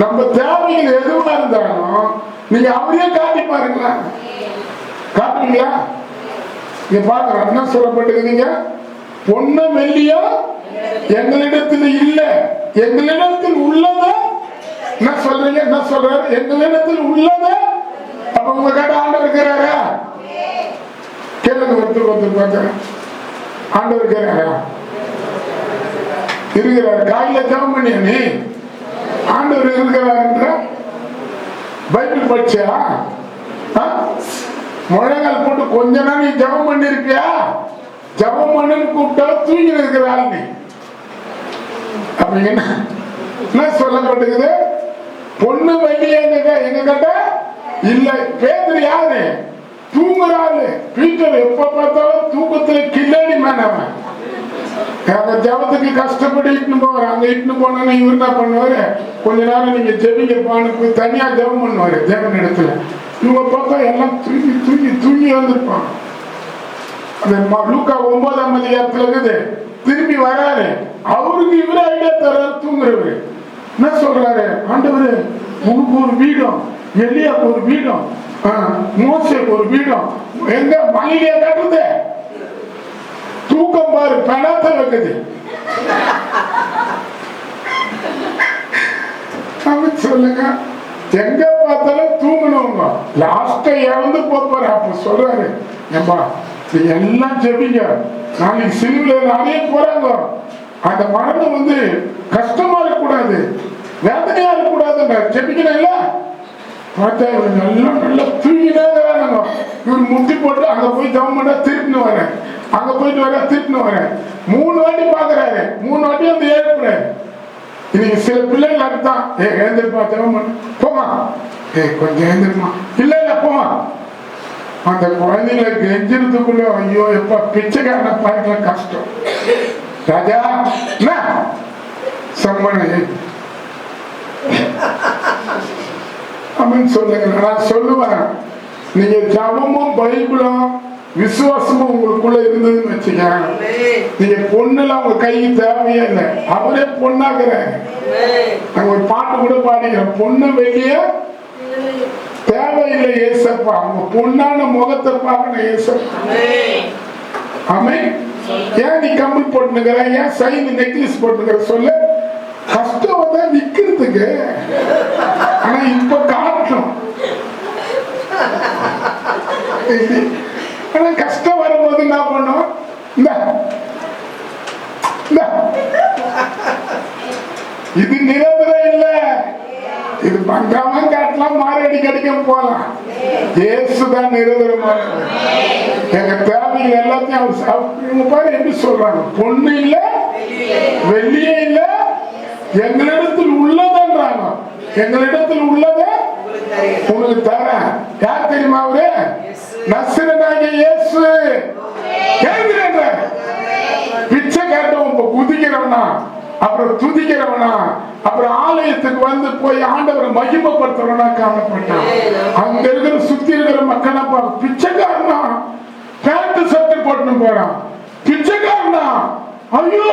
நம்ம தேவைகள் எதுவா இருந்தாலும் நீங்க அவரையே காட்டி பாருங்களா. காட்டுவீங்களா? நீங்க பாக்குறோம் என்ன சொல்லப்பட்டிருக்கீங்க? பொண்ணு வெள்ளியோ எங்களிடத்தில் இல்ல, எங்களிடத்தில் உள்ளத என்ன சொல்றீங்க? என்ன சொல்றாரு? எங்களிடத்தில் உள்ளத. அப்ப உங்க கிட்ட ஆண்டவர் இருக்கிறாரா? கேளுங்க. ஒருத்தர் பார்க்கிறேன். ஆண்டவர் இருக்கிறாரா? இருக்கிறாரு. காலையில ஜெபம் பண்ணியா நீ? ஆண்டவர் இருக்கிறாருன்ற பைபிள் படிச்சியா? முழங்கால் போட்டு கொஞ்ச நாள் நீ ஜெபம் பண்ணி இருக்கியா? ஜெபம் பண்ணுன்னு கூப்பிட்டா தூங்கி இருக்கிறாள் நீ. அப்ப என்ன சொல்லப்பட்டிருக்குது? பொண்ணு வெள்ளிய எங்க கிட்ட இல்ல. பேதுரு யாரு? தூங்குறாரு. பீட்டர் எப்ப பார்த்தாலும் தூக்கத்துல கில்லாடி மேனவன். ஜபத்துக்கு கஷ்டப்பட்டு இட்டுன்னு போவார். அங்க இட்டுன்னு போனா இவர் என்ன பண்ணுவாரு? கொஞ்ச நேரம் நீங்க ஜெபிங்கப்பான்னு போய் தனியா ஜெபம் பண்ணுவாரு தேவன் இடத்துல. இவங்க பார்த்தா எல்லாம் தூங்கி வந்திருப்பாங்க. அந்த லூக்கா 9ஆம் அதிகாரத்துல இருக்குது. திரும்பி வராரு. அவருக்கு இவரு ஐடியா தர்றாரு. தூங்குறவரு என்ன சொல்றாரு? ஆண்டவரு உனக்கு ஒரு வீடும், எலியாக்கு ஒரு வீடும், மோசேக்கு ஒரு வீடும் எங்க மலையிலே கட்டுறது. தூக்கம் பாரு, பணத்தை வைக்குது. சொல்லுங்க. எங்க பார்த்தாலும் தூங்கணுங்க. லாஸ்ட இழந்து போறாரு. அப்ப சொல்றாரு, ஏம்பா நீங்க எல்லாம் ஜெபிங்க, நாளைக்கு சிலுவையில நிறைய போறாங்க. அந்த மரணம் வந்து கஷ்டமா இருக்கக்கூடாது, வேதனையா இருக்கக்கூடாது. ஜெபிக்கணும் இல்ல. பார்த்தா இவர் நல்லா தூங்கினே இருக்கிறாங்க. இவர் முட்டி போட்டு அங்க போய் ஜெபம் பண்ணா திருப்பின்னு வரேன், அங்க போயிட்டு வர திருப்பின்னு வரேன். 3 வாட்டி பாக்குறாரு. 3 வாட்டி வந்து ஏற்படுறாரு. இன்னைக்கு சில பிள்ளைகள் அதுதான், எழுந்திருப்பா ஜெபம் பண்ண போமா, கொஞ்சம் எழுந்திருமா, இல்ல இல்ல போமா. அந்த குழந்தைங்களை கெஞ்சிறதுக்குள்ள ஐயோ எப்ப பிச்சைக்காரனை பார்க்கல கஷ்டம். ராஜா என்ன சம்மனை அப்படின்னு சொல்லுங்க. நான் சொல்லுவேன், நீங்க ஜபமும் பைபிளும் விசுவாசமும் உங்களுக்குள்ள இருந்ததுன்னு வச்சுக்க, நீங்க பொண்ணுல உங்க கைக்கு தேவையே இல்லை. அவரே பொண்ணாக்குறாரு. நாங்க ஒரு பாட்டு கூட பாடிக்கிறோம், பொண்ணு வெளிய தேவையில்லை ஏசப்பா, உங்க பொண்ணான முகத்தை பார்க்கணும் ஏசப்பா. ஆமே. ஏன் நீ கம்பல் போட்டுக்கிற, ஏன் சைன் நெக்லஸ் போட்டுக்கிற சொல்லு. கஷ்டம் தான் விக்கிறதுக்கு, ஆனா இப்ப காட்டணும். ஆனா கஷ்டம் வரும்போது என்ன பண்ணும், இது நிரந்தரம் இல்ல, இது பங்காம காட்டலாம், மாரடி கடிக்க போலாம். இயேசுதான் நிரந்தரமானது. எங்க தேவைகள் எல்லாத்தையும் பாரு எப்படி சொல்றாங்க, பொண்ணு இல்ல வெள்ளியே இல்ல, எங்களிடத்தில் உள்ளதுன்றாங்க. எங்களிடத்தில் உள்ளது உங்களுக்கு தர. யார் தெரியுமா அவரு? நசரேயனாகிய இயேசு. பிச்சை காட்டவன் குதிக்கிறவனா, அப்புறம் துதிக்கிறவனா, அப்புறம் ஆலயத்துக்கு வந்து போய் ஆண்டவரை மகிமைப்படுத்துறவனா காணப்பட்டான். அங்க இருக்கிற சுத்தி இருக்கிற மக்கள் பிச்சைக்காரனா, பேண்ட் சட்டை போட்டு போறான், பிச்சைக்காரனா ஐயோ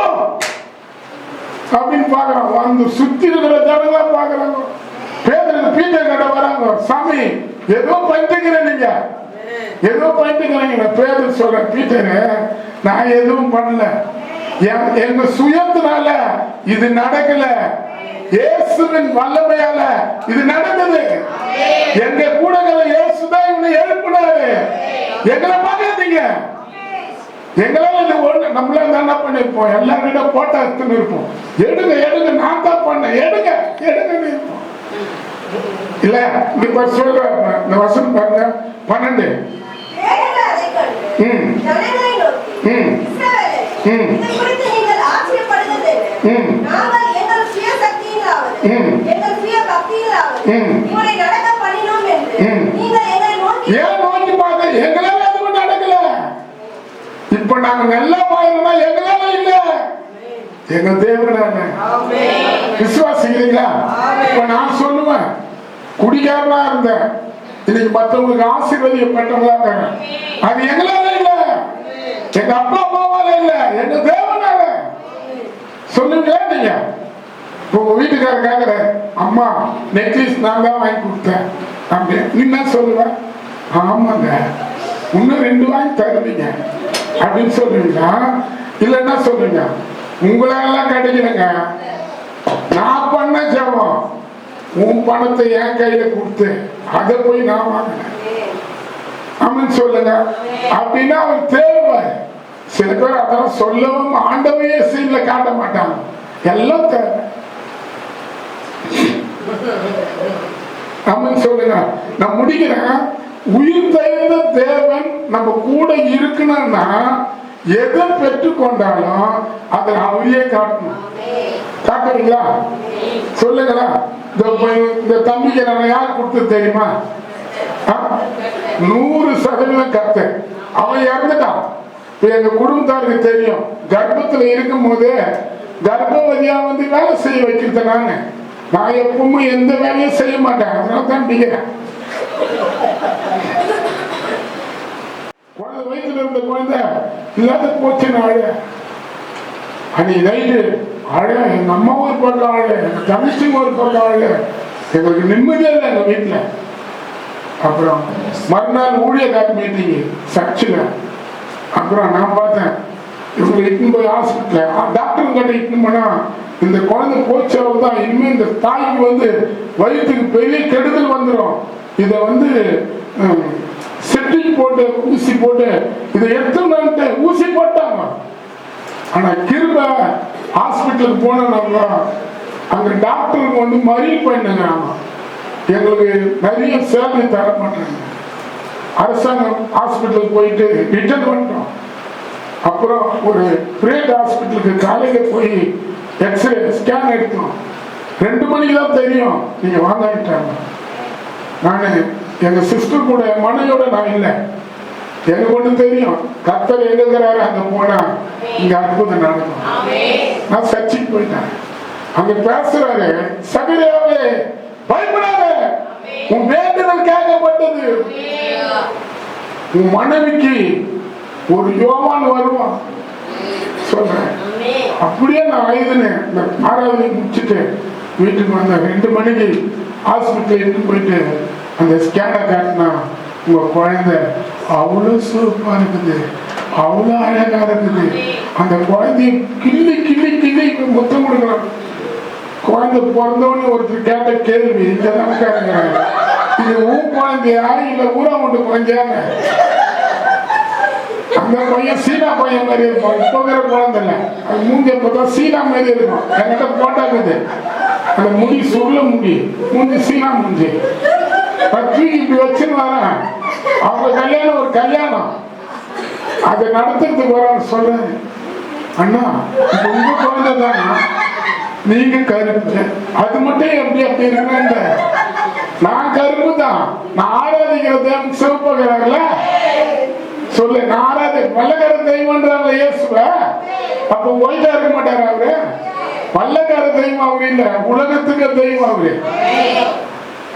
அப்படின்னு பாக்குறான். வந்து சுத்தி இருக்கிற ஜனங்களா பாக்குறாங்க. பேதருக்கு பீட்டர் கடை வராங்க, சாமி ஏதோ பண்ணிட்டுக்கிற, நீங்க ஏதோ பண்ணிட்டுக்கிறீங்க. பேதர் சொல்ற, பீட்டரு நான் எதுவும் பண்ணல, எங்க சுயத்தினால இது நடக்கல, இயேசுவின் வல்லமையால இது நடக்குது. எங்க கூட இயேசுதான் இவனை எழுப்பினாரு. எங்களை பார்க்காதீங்க, எங்களால இது ஒண்ணு நம்மள என்ன பண்ணிருப்போம், எல்லாருக்கிட்ட போட்டா எடுத்துன்னு இருப்போம். எடுங்க எடுங்க, நான் தான் பண்ணேன், எடுங்க எடுங்க இருப்போம். இல்ல இப்ப சொல்ற இந்த வசனம் பாருங்க 12. ஏன் நோக்கி பார்க்க, எங்களால எதுவும் நடக்கல. இப்ப நாங்க நல்லா பாருன்னா எங்களால இல்ல, எங்க தேவனால. விசுவாசிக்கிறீங்களா? இப்ப நான் சொல்லுவேன், குடிக்காரனா இருந்தேன், இன்னைக்கு மற்றவங்களுக்கு ஆசீர்வதிக்கப்பட்டவங்களா இருக்காங்க. அது எங்களால இல்ல, எங்க அப்பா அம்மாவால இல்ல, எங்க தேவனால. சொல்லுங்களா நீங்க? உங்க வீட்டுக்காரர் கேக்குற, அம்மா நெக்லஸ் நான் தான் வாங்கி கொடுத்தேன் அப்படி, நீ என்ன சொல்லுவ? ஆமாங்க, இன்னும் 2 வாங்கி தருவீங்க அப்படின்னு சொல்லுவீங்களா? இல்லைன்னா சொல்லுங்க, உங்களெல்லாம் கிடைக்கணுங்க, நான் பண்ண ஜபம் உன் பணத்தை என் கையில கொடுத்து அதை போய் நான் வாங்கினேன் அப்படின்னு சொல்லுங்க. அப்படின்னா அவர் தேவை. சில பேர் அதெல்லாம் சொல்லவும் ஆண்டவையே சீன்ல காட்ட மாட்டாங்க, எல்லாம் தேவை அப்படின்னு சொல்லுங்க. நான் முடிக்கிறேன். உயிர் தெய்ந்த தேவன் நம்ம கூட இருக்கணும்னா எதை பெற்றுக்கொண்டாலும் அதை அவரையே காட்டணும். காட்டுறீங்களா? சொல்லுங்களா? இந்த தம்பிக்கு நான் யார் கொடுத்தது தெரியுமா? 100% கத்து. அவன் இறந்துட்டான். எங்க குடும்பத்தாருக்கு தெரியும். கர்ப்பத்துல இருக்கும் போதே கர்ப்பவதியா வந்து வேலை செய்ய வைக்கிறது நான் எப்பவுமே எந்த வேலையும் செய்ய மாட்டேன். அதனால தான் டிக்கிறேன். குழந்தை வயிற்றுல இருந்த குழந்தை இல்லாத போச்சுன்னு அழ. அன்னைக்கு நைட்டு அழ. எங்க அம்மா ஒரு பக்கம் அழ, எங்க தங்கச்சி ஒரு பக்கம் அழ. எங்களுக்கு நிம்மதியா இல்லை எங்க வீட்டுல. அப்புறம் மறுநாள் ஊழியக்கார மீட்டிங் சர்ச்சில். அப்புறம் நான் பார்த்தேன், இவங்களை இட்டுன்னு போய் ஹாஸ்பிட்டல் டாக்டர் கிட்ட இட்டுன்னு போனா, இந்த குழந்தை போச்சவங்க தான் இனிமே இந்த தாய்க்கு வந்து வயிற்றுக்கு பெரிய கெடுதல் வந்துடும், இதை வந்து செட்டிங் போட்டு ஊசி போட்டு இதை எடுத்துட்டு ஊசி போட்டாங்க. ஆனா கிருப ஹாஸ்பிட்டலுக்கு போனோம், அங்க டாக்டருக்கு வந்து மறியல் பண்ணுங்க, எங்களுக்கு நிறைய சேவை தர மாட்டாங்க. அரசாங்க ஹாஸ்பிட்டலுக்கு போயிட்டு ரிட்டர்ன் பண்ணிட்டோம். அப்புறம் ஒரு பிரைவேட் ஹாஸ்பிட்டலுக்கு காலையில போய் எக்ஸ்ரே ஸ்கேன் எடுத்தோம். 2 மணிக்கு தான் தெரியும் நீங்க வாங்கிட்டாங்க. நான் எங்க சிஸ்டர் கூட என் மனையோட நான் இல்லை, எனக்கு ஒண்ணு தெரியும், கர்த்தர் எங்கிறாரு அங்க போனா இங்க அற்புதம் நடக்கும். நான் சர்ச்சைக்கு போயிட்டேன். அங்க பேசுறாரு, சகரியாவே பயப்படாத, உன் வேண்டுதல் கேட்கப்பட்டது, உன் மனைவிக்கு ஒரு யோவான் வருவான் சொல்றேன். அப்படியே நான் எழுதினேன். இந்த ஆராதனை முடிச்சுட்டு வீட்டுக்கு வந்தேன். 2 மணிக்கு ஹாஸ்பிட்டல் எடுத்து போயிட்டு அந்த ஸ்கேனை காட்டினா, உங்க குழந்தை அவ்வளோ சூப்பா இருக்குது, அவ்வளோ அழகா இருக்குது. அந்த குழந்தைய கிள்ளி கிள்ளி கிள்ளி முத்தம் கொடுக்கலாம். குழந்தை பிறந்தவொடனே ஒருத்தர் கேட்ட கேள்வி, இங்க தான் இது குழந்தையா இல்ல ஊரா கொண்டு குழந்தையான்னு. அந்த பையன் சீனா பையன் மாதிரி இருக்கும். இப்ப வேற குழந்தை இல்ல, அது மூஞ்சி பார்த்தா சீனா மாதிரி இருக்கும். என்கிட்ட போட்டாக்குது அந்த முடி சுருள முடி, மூஞ்சி சீனா மூஞ்சி. பத்தி இப்படி வச்சுன்னு வரேன். அவங்க கல்யாணம் ஒரு கல்யாணம், அதை நடத்துறதுக்கு வர சொல்றேன். அண்ணா உங்க குழந்தை தானா, நீங்க கருப்பு, அது மட்டும் எப்படி அப்படி இருக்க? நான் கருப்பு தான், நான் ஆராதிக்கிற தெய்வம் சிவப்பகிறாங்கல்ல சொல்லு. நான் வல்லக்கார தெய்வம்ன்றாங்க இயேசுவ. அப்ப ஒயிட்டா இருக்க மாட்டாரு அவரு. வல்லக்கார தெய்வம் அவரு இல்ல, உலகத்துக்கு தெய்வம் அவரு.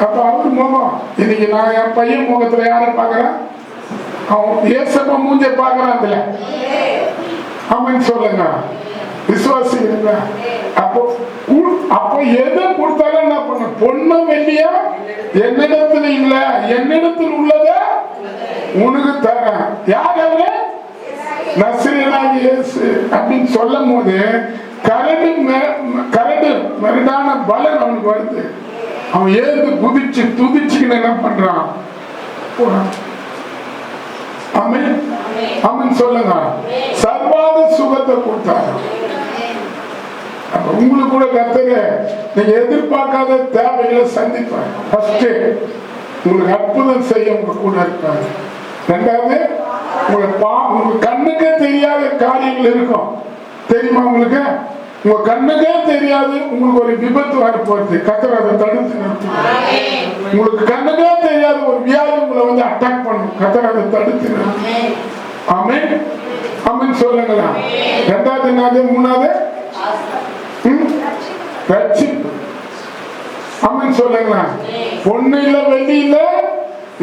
அப்ப அவரு முகம் இன்னைக்கு நான் என் பையன் முகத்துல யாரை பாக்குறேன்? அவன் இயேசப்ப மூஞ்ச பாக்குறான். அதுல அவன் சொல்லுங்க விசுவாசி. அப்போ எதை கொடுத்தாலும் என்ன பண்ண? பொண்ணு வெள்ளியா என்னிடத்துல இல்ல, என்னிடத்தில் உள்ளத உனக்கு தரேன். யார் அவரு? நசரேயனாகிய இயேசு அப்படின்னு சொல்லும் போது கரடு மெரடான பலன் அவனுக்கு வருது. அவன் ஏந்து குதிச்சு துதிச்சுன்னு என்ன பண்றான்? ஆமென் ஆமென் சொல்லுங்க. சர்வாத சுகத்தை கொடுத்தாரு. உங்களுக்கு கூட கர்த்தர் நீங்க எதிர்பார்க்காத தேவைகளை சந்திப்பார். ஃபர்ஸ்ட் உங்களுக்கு அற்புதம் செய்ய உங்க கூட இருப்பாரு. ரெண்டாவது உங்க கண்ணுக்கே தெரியாத காரியங்கள் இருக்கும். தெரியுமா உங்களுக்கு? உங்க கண்ணுக்கே தெரியாது உங்களுக்கு ஒரு விபத்து வரப்போகுது, கர்த்தர் அதை தடுத்து நிறுத்துவார். உங்களுக்கு கண்ணுக்கே தெரியாத ஒரு வியாதி உங்களை வந்து அட்டாக் பண்ணும், கர்த்தர் அதை தடுத்து நிறுத்துவார். ஆமென் ஆமென் சொல்லுங்களா. ரெண்டாவது என்னது? மூணாவது ரட்சிப்பு. ஆமென் சொல்லுங்களா. பொண்ணு இல்ல வெள்ளி இல்ல,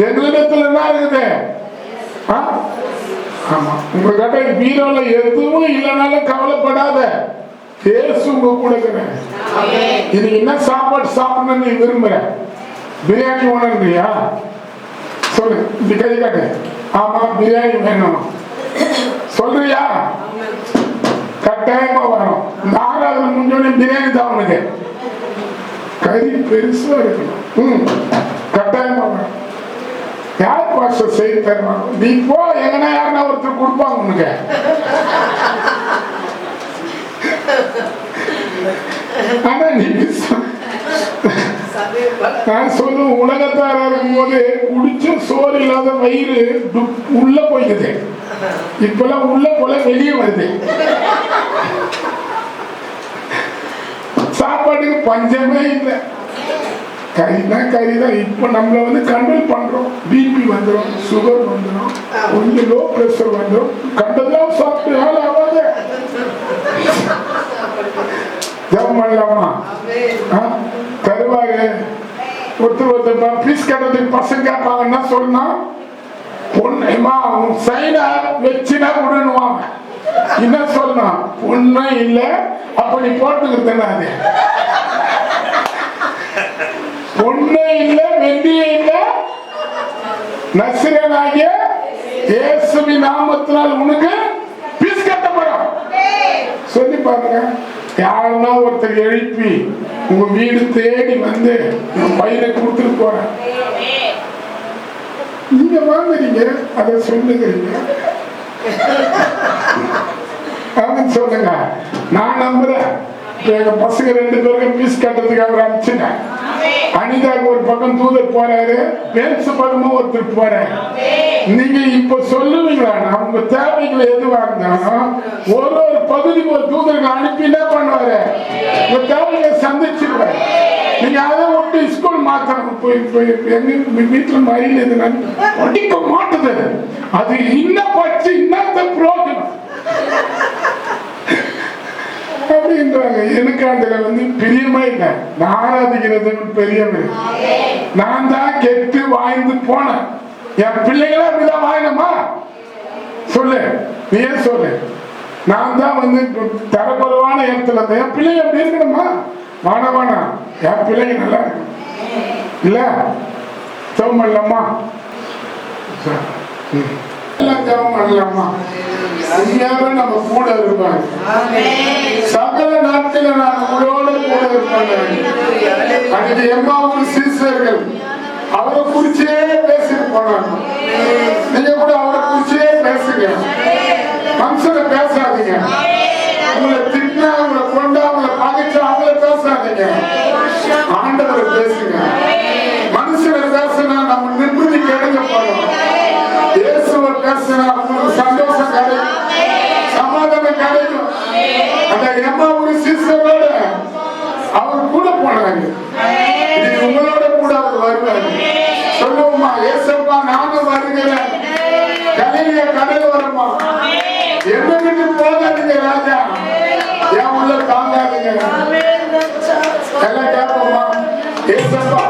எங்களிடத்துல என்ன இருக்குது? ஆமா, உங்க கிட்ட பீரோல எதுவும் இல்லைனாலும் கவலைப்படாத, இயேசு உங்க கூட இருக்கிறேன். இன்னைக்கு என்ன சாப்பாடு சாப்பிடணும்னு நீ விரும்புற? பிரியாணி வேணும்ன்றியா? சொல்லு, இப்படி கை காட்டு. ஆமா பிரியாணி வேணும் சொல்றியா? கட்டாயமா வரும். இந்த 6வது முடிஞ்சோடனே பிரியாணி தான் உனக்கு. கறி பெருசா இருக்கணும். கட்டாயமா வரும். யார் பாஸ்டர் செய்து தருவாங்க? நீ போ, எங்கன்னா யாருன்னா ஒருத்தர் கொடுப்பாங்க உனக்கு. ஆனா நீ நான் சொல்லுவேன், உலகத்தாரா இருக்கும் போது குடிச்ச சோறு இல்லாத வயிறு உள்ள போயிடுது. இப்பெல்லாம் உள்ள போல வெளியே வருது. சாப்பாட்டுக்கு பஞ்சமே இல்லை. கறிதான் கறிதான். இப்ப நம்மள வந்து கண்ட்ரோல் பண்றோம். பிபி வந்துடும், சுகர் வந்துடும், கொஞ்சம் லோ பிரஷர் வந்துடும். கண்டதெல்லாம் சாப்பிட்டு ஆள் ஆகாத. ஜெபம் பண்ணலாமா? தருவாரு. ஒருத்தர் பீஸ் கட்டுறதுக்கு பசங்க கேட்பாங்கன்னா சொன்னா, பொண்ணுமா உன் சைன வச்சுனா விடணுவாங்க. என்ன சொல்லணும்? பொண்ணு இல்ல, அப்ப நீ போட்டுக்கிறதுனா அது பொண்ணு இல்ல, வெள்ளியே இல்ல, நசரேயனாகிய இயேசுவின் நாமத்தினால் உனக்கு பீஸ் கட்டப்படும். சொல்லி பாருங்க. யாருன்னா ஒருத்தர் எழுப்பி உங்க வீடு தேடி வந்து பையனை கொடுத்துட்டு போறேன், நீங்க வாங்குறீங்க, அதை சொல்லுகிறீங்க. அப்படின்னு சொல்லுங்க. நான் நம்புறேன். எங்க பசங்க 2 பேருக்கு பீஸ் கட்டுறதுக்காக அனுப்பிச்சுங்க. அனிதாக்கு ஒரு பக்கம் தூதர் போறாரு, பேச்சு பக்கமா ஒருத்தர் போறாரு. நீங்க இப்ப சொல்லுவீங்களா? உங்க தேவைகளை எதுவா இருந்தாலும் ஒரு பகுதிக்கு ஒரு தூதர்கள் அனுப்பி என்ன பண்ணுவாரு? உங்க தேவைகளை சந்திச்சிருவாரு. நீங்க அதை விட்டு ஸ்கூல் மாத்தணும். எங்க வீட்டுல மயில் எது படிக்க மாட்டுது, அது இன்னும் பச்சு இன்னத்த புரோஜனம் அப்படின்றாங்க. எனக்கு அதுல வந்து பிரியமா இல்லை. நான் ஆராதிக்கிறது பெரியமே. நான் தான் கெட்டு வாழ்ந்து போனேன். என் பிள்ளைகளா அப்படிதான் வாழணுமா? சொல்லு, நீயே சொல்லு. நான் தான் வந்து தரக்குறைவான இடத்துல இருந்தேன். என் பிள்ளைங்க அப்படி இருக்கணுமா? வானா என் பிள்ளைங்க நல்லா இருக்கணும் இல்ல? ஜெபம் பண்ணலாமா? ஜெபம் பண்ணலாமா? உண்மையாவே நம்ம கூட இருப்பாங்க. சகல நாட்கள நான் உங்களோட கூட இருப்பாங்க. அன்னைக்கு எம்மாவூர் சீசர்கள் அவரை குறிச்சே பேசிட்டு போனாங்க. நீங்க கூட அவரை குறிச்சே பேசுங்க. மனுஷனை பேசாதீங்க. உங்களை திட்டினா, உங்களை கொண்டா, உங்களை பகைச்சா அவங்கள பேசாதீங்க. ஆண்டவரை பேசுங்க. மனுஷனை பேசினா நம்ம நிம்மதி கிடைக்க போறோம். இயேசுவை பேசினா உங்களுக்கு சந்தோஷம் கிடைக்கும், சமாதானம் கிடைக்கும். அந்த எம்மாவூர் சீசரோட அவர் கூட போனாங்க. இது உங்களோட கூட அவர் வருவாரு. சொல்லுவோமா, ஏசப்பா நானும் வருகிறேன், கலிலியா கடல் வரமா, என்ன விட்டு போகாதீங்க ராஜா, என் உள்ள தாங்காதீங்க. எல்லாம் கேட்போமா, ஏசப்பா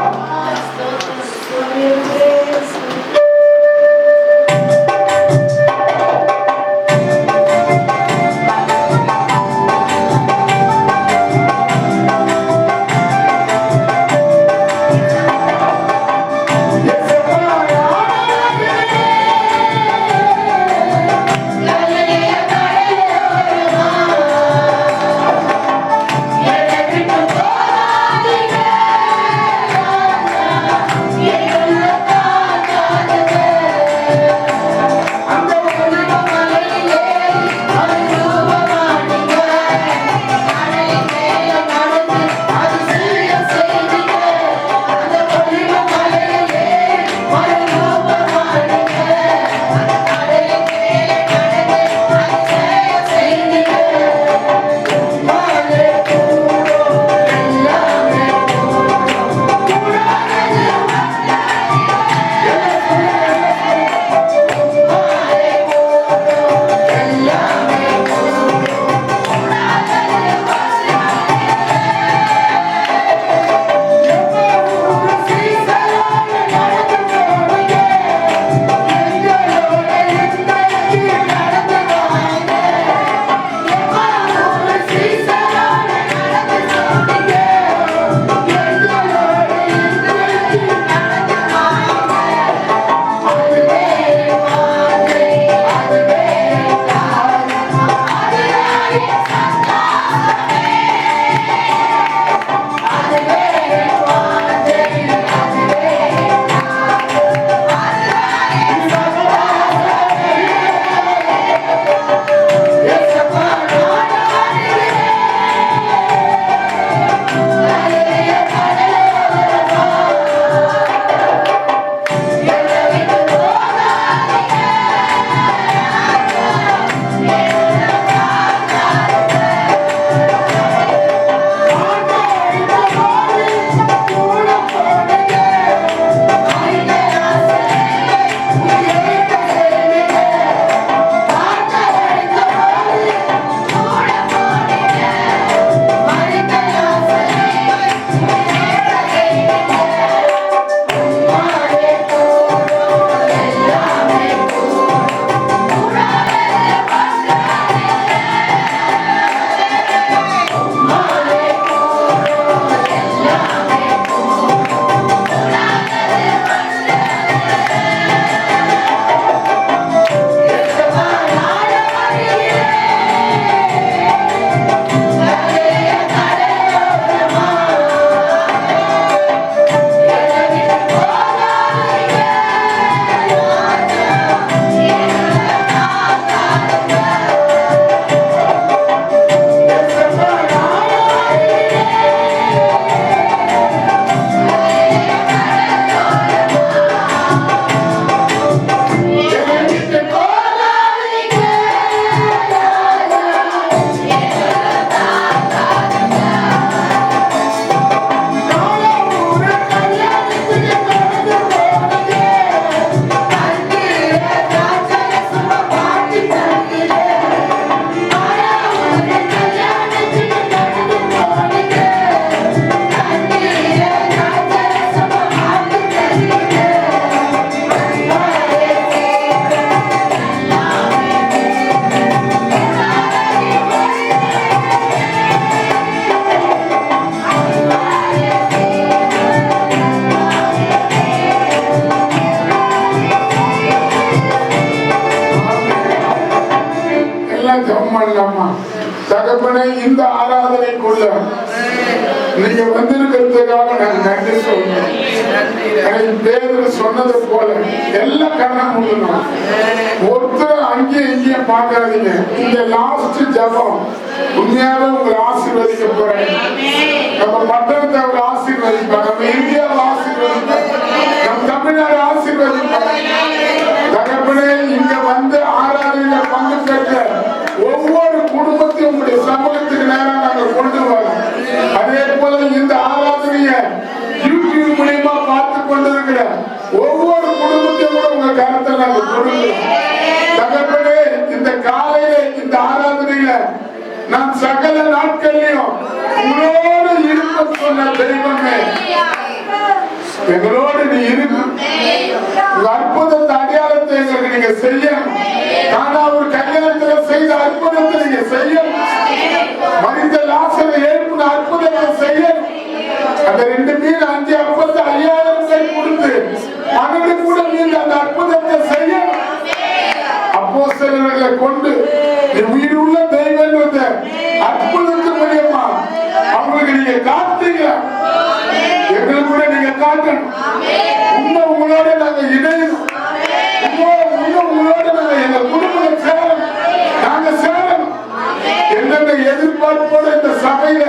நீங்க வந்திருக்கிறதுக்காக நாங்க நன்றி சொல்றோம். பேதுரு சொன்னது போல எல்லா கண்ணம் மூடணும். ஒருத்தர் அங்கேயும் இங்கேயும் பார்க்காதீங்க. இந்த லாஸ்ட் ஜபம் உண்மையாவே உங்களை ஆசீர்வதிக்க போறேன். நம்ம பட்டணத்தை அவர் ஆசீர்வதிப்பார், நம்ம இந்தியாவை ஆசீர்வதிப்பார், நம் தமிழ்நாடு ஆசீர்வதிப்பார். தகப்பனே, இங்க வந்து ஆராதனையில பங்கு பெற்ற ஒவ்வொரு குடும்பத்தையும் உங்களுடைய சமூகத்துக்கு நேரம் நாங்கள் கொண்டு வரோம். அதே போல இந்த ஆராதனைய யூடியூப் மூலியமா பார்த்து கொண்டிருக்கிற ஒவ்வொரு குடும்பத்தையும் கூட உங்க கருத்தை நாங்கள் கொடுக்கிறோம். தகப்பனே, இந்த காலையில இந்த ஆராதனையில நான் சகல நாட்களையும் உங்களோடு இருக்க சொன்ன தெய்வமே, எங்களோடு நீ இருக்கு. அற்புதத்தை அடையாளத்தை எங்களுக்கு நீங்க செய்யணும். ஆனா ஒரு கல்யாணத்துல செய்த அற்புதத்தை நீங்க செய்யணும். மனித லாசரை எழுப்பின அற்புதத்தை செய்யணும். அந்த 2 மீன் 5 அப்பத்தை 5000 கொடுத்து 12 கூட மீன் அந்த அற்புதத்தை செய்யணும். அப்போஸ்தலர்களை கொண்டு உயிர் உள்ள தெய்வம் அற்புதத்து மூலியமா அவங்களுக்கு நீங்க காட்டுறீங்க. எங்களுக்கு கூட நீங்க காட்டணும். இன்னும் உங்களோட நாங்க இணையணும். இன்னும் உங்களோட நாங்க எங்க குடும்பத்தை சேரணும். நாங்க சேரணும். என்னென்ன எதிர்பார்ப்போட இந்த சபையில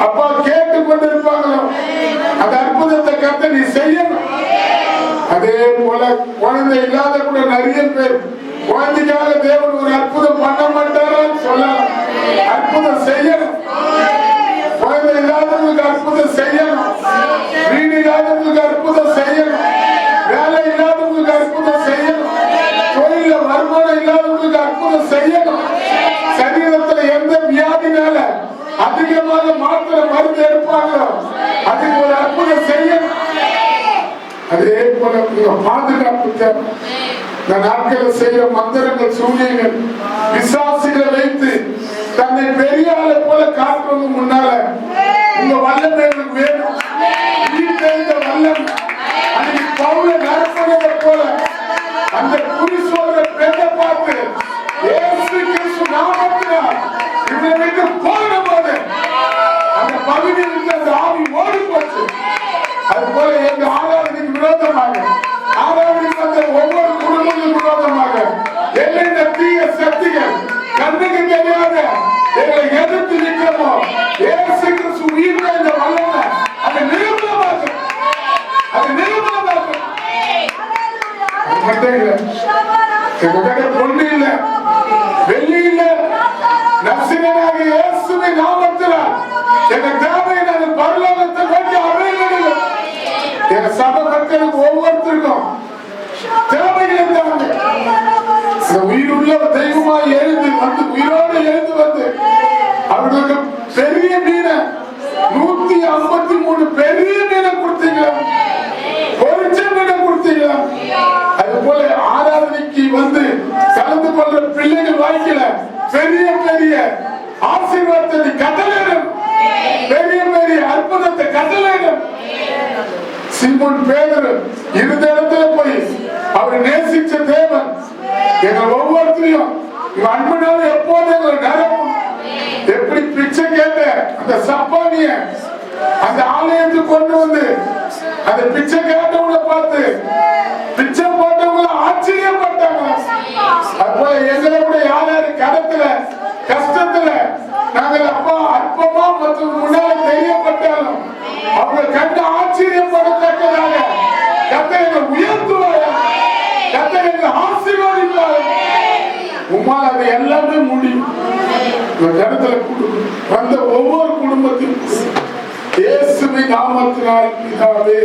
அப்பா கேட்டு கொண்டு இருப்பாங்களோ அந்த அற்புதத்தை கத்த நீ செய்யணும். அதே போல குழந்தை இல்லாத கூட நிறைய பேர் குழந்தைக்காக தேவன் ஒரு அற்புதம் பண்ண மாட்டாரான்னு சொல்லலாம். அற்புதம் செய்யணும். குழந்தை இல்லாதவங்களுக்கு அற்புதம் செய்யணும். வீடு இல்லாதவங்களுக்கு அற்புதம் செய்யணும். வேலை இல்லாதவங்களுக்கு அற்புதம் செய்யணும். தொழில வருமானம் இல்லாதவங்களுக்கு அற்புதம் செய்யணும். சரீரத்துல எந்த வியாதினால அதிகமாக மாத்திரை மருந்து எடுப்பாங்களோ அதுக்கு ஒரு அற்புதம் செய்யணும். அதே போல பாதுகாப்பு தேவை. இந்த நாட்களில் செய்கிற மந்திரங்கள், சூனியங்கள், விசுவாசிகளை வைத்து தன்னை பெரிய ஆளை போல காட்டுறது முன்னால உங்க வல்லமை எங்களுக்கு வேணும். இந்த வல்லம் அன்னைக்கு பவுல நடப்பதை போல அந்த குறி சொல்ற பெண்ணை பார்த்து இயேசு கிறிஸ்து நாமத்தினால் இவனை விட்டு போன போது அந்த பகுதியில் இருந்த அந்த ஆவி ஓடி போச்சு. அது போல எங்க ஆராதனைக்கு விரோதமாக, ஆராதனைக்கு வந்த ஒவ்வொரு குடும்பங்களும் விரோதமாக என்னென்ன தீய சக்திகள் கண்ணுக்கு தெரியாத எங்களை எதிர்த்து நிற்கிறோமோ இயேசு கிறிஸ்து உயிர்த்த இந்த வல்லமை அதை நிரூபணமாக்கும். அது நிரூபணமாக்கும். எங்க பொண்ணு இல்ல, வெள்ளி இல்ல, நசிகனாக இயேசுவின் நாமத்தினால் எங்க தேவையை நாங்கள் பரலோகத்தை நோக்கி அடைகிறோம். எங்க சபை மக்களுக்கு ஒவ்வொருத்தருக்கும் தேவைகளை தாங்க. உயிருள்ள தெய்வமா எழுந்து வந்து உயிரோடு எழுந்து வந்து அவர்களுக்கு பெரிய மீனை 153 பெரிய மீனை கொடுத்தீங்களா, பொரிச்ச மீனை கொடுத்தீங்களா. அது போல ஆராதனைக்கு வந்து கலந்து கொள்ற பிள்ளைகள் வாழ்க்கையில பெரிய பெரிய ஆசீர்வாதத்தை கட்டளையிடும், பெரிய பெரிய அற்புதத்தை கட்டளையிடும். சீமோன் பேதுரு இந்த இடத்துல போய் அவர் நேசிச்ச தேவன் எங்கள் ஒவ்வொருத்தரையும் அன்புனால எப்போதும் எங்களை நிரப்பும். எப்படி பிச்சை கேட்ட அந்த சப்பானிய அந்த ஆலயத்துக்கு கொண்டு வந்து அந்த பிச்சை கேட்டவங்களை பார்த்து பிச்சை போட்டவங்கள ஆச்சரியப்பட்டாங்க. அதுபோல எங்களை கூட யாராரு கடத்துல கஷ்டத்துல நாங்கள் அப்பா அற்பமா மற்றும் முன்னால தெரியப்பட்டாலும் அவங்க கண்டு ஆச்சரியப்படத்தக்கதாக கர்த்தரை உயர்த்துவார், கர்த்தரை ஆசீர்வதிப்பார். உம்மால் அது எல்லாமே முடியும். இடத்துல வந்த ஒவ்வொரு குடும்பத்திலும் இயேசுவின் நாமத்தினால் பிதாவே,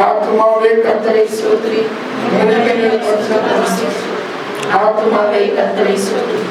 ஆத்துமாவே கர்த்தரை ஸ்தோத்திரி, ஆத்துமாவே கர்த்தரை ஸ்தோத்திரி.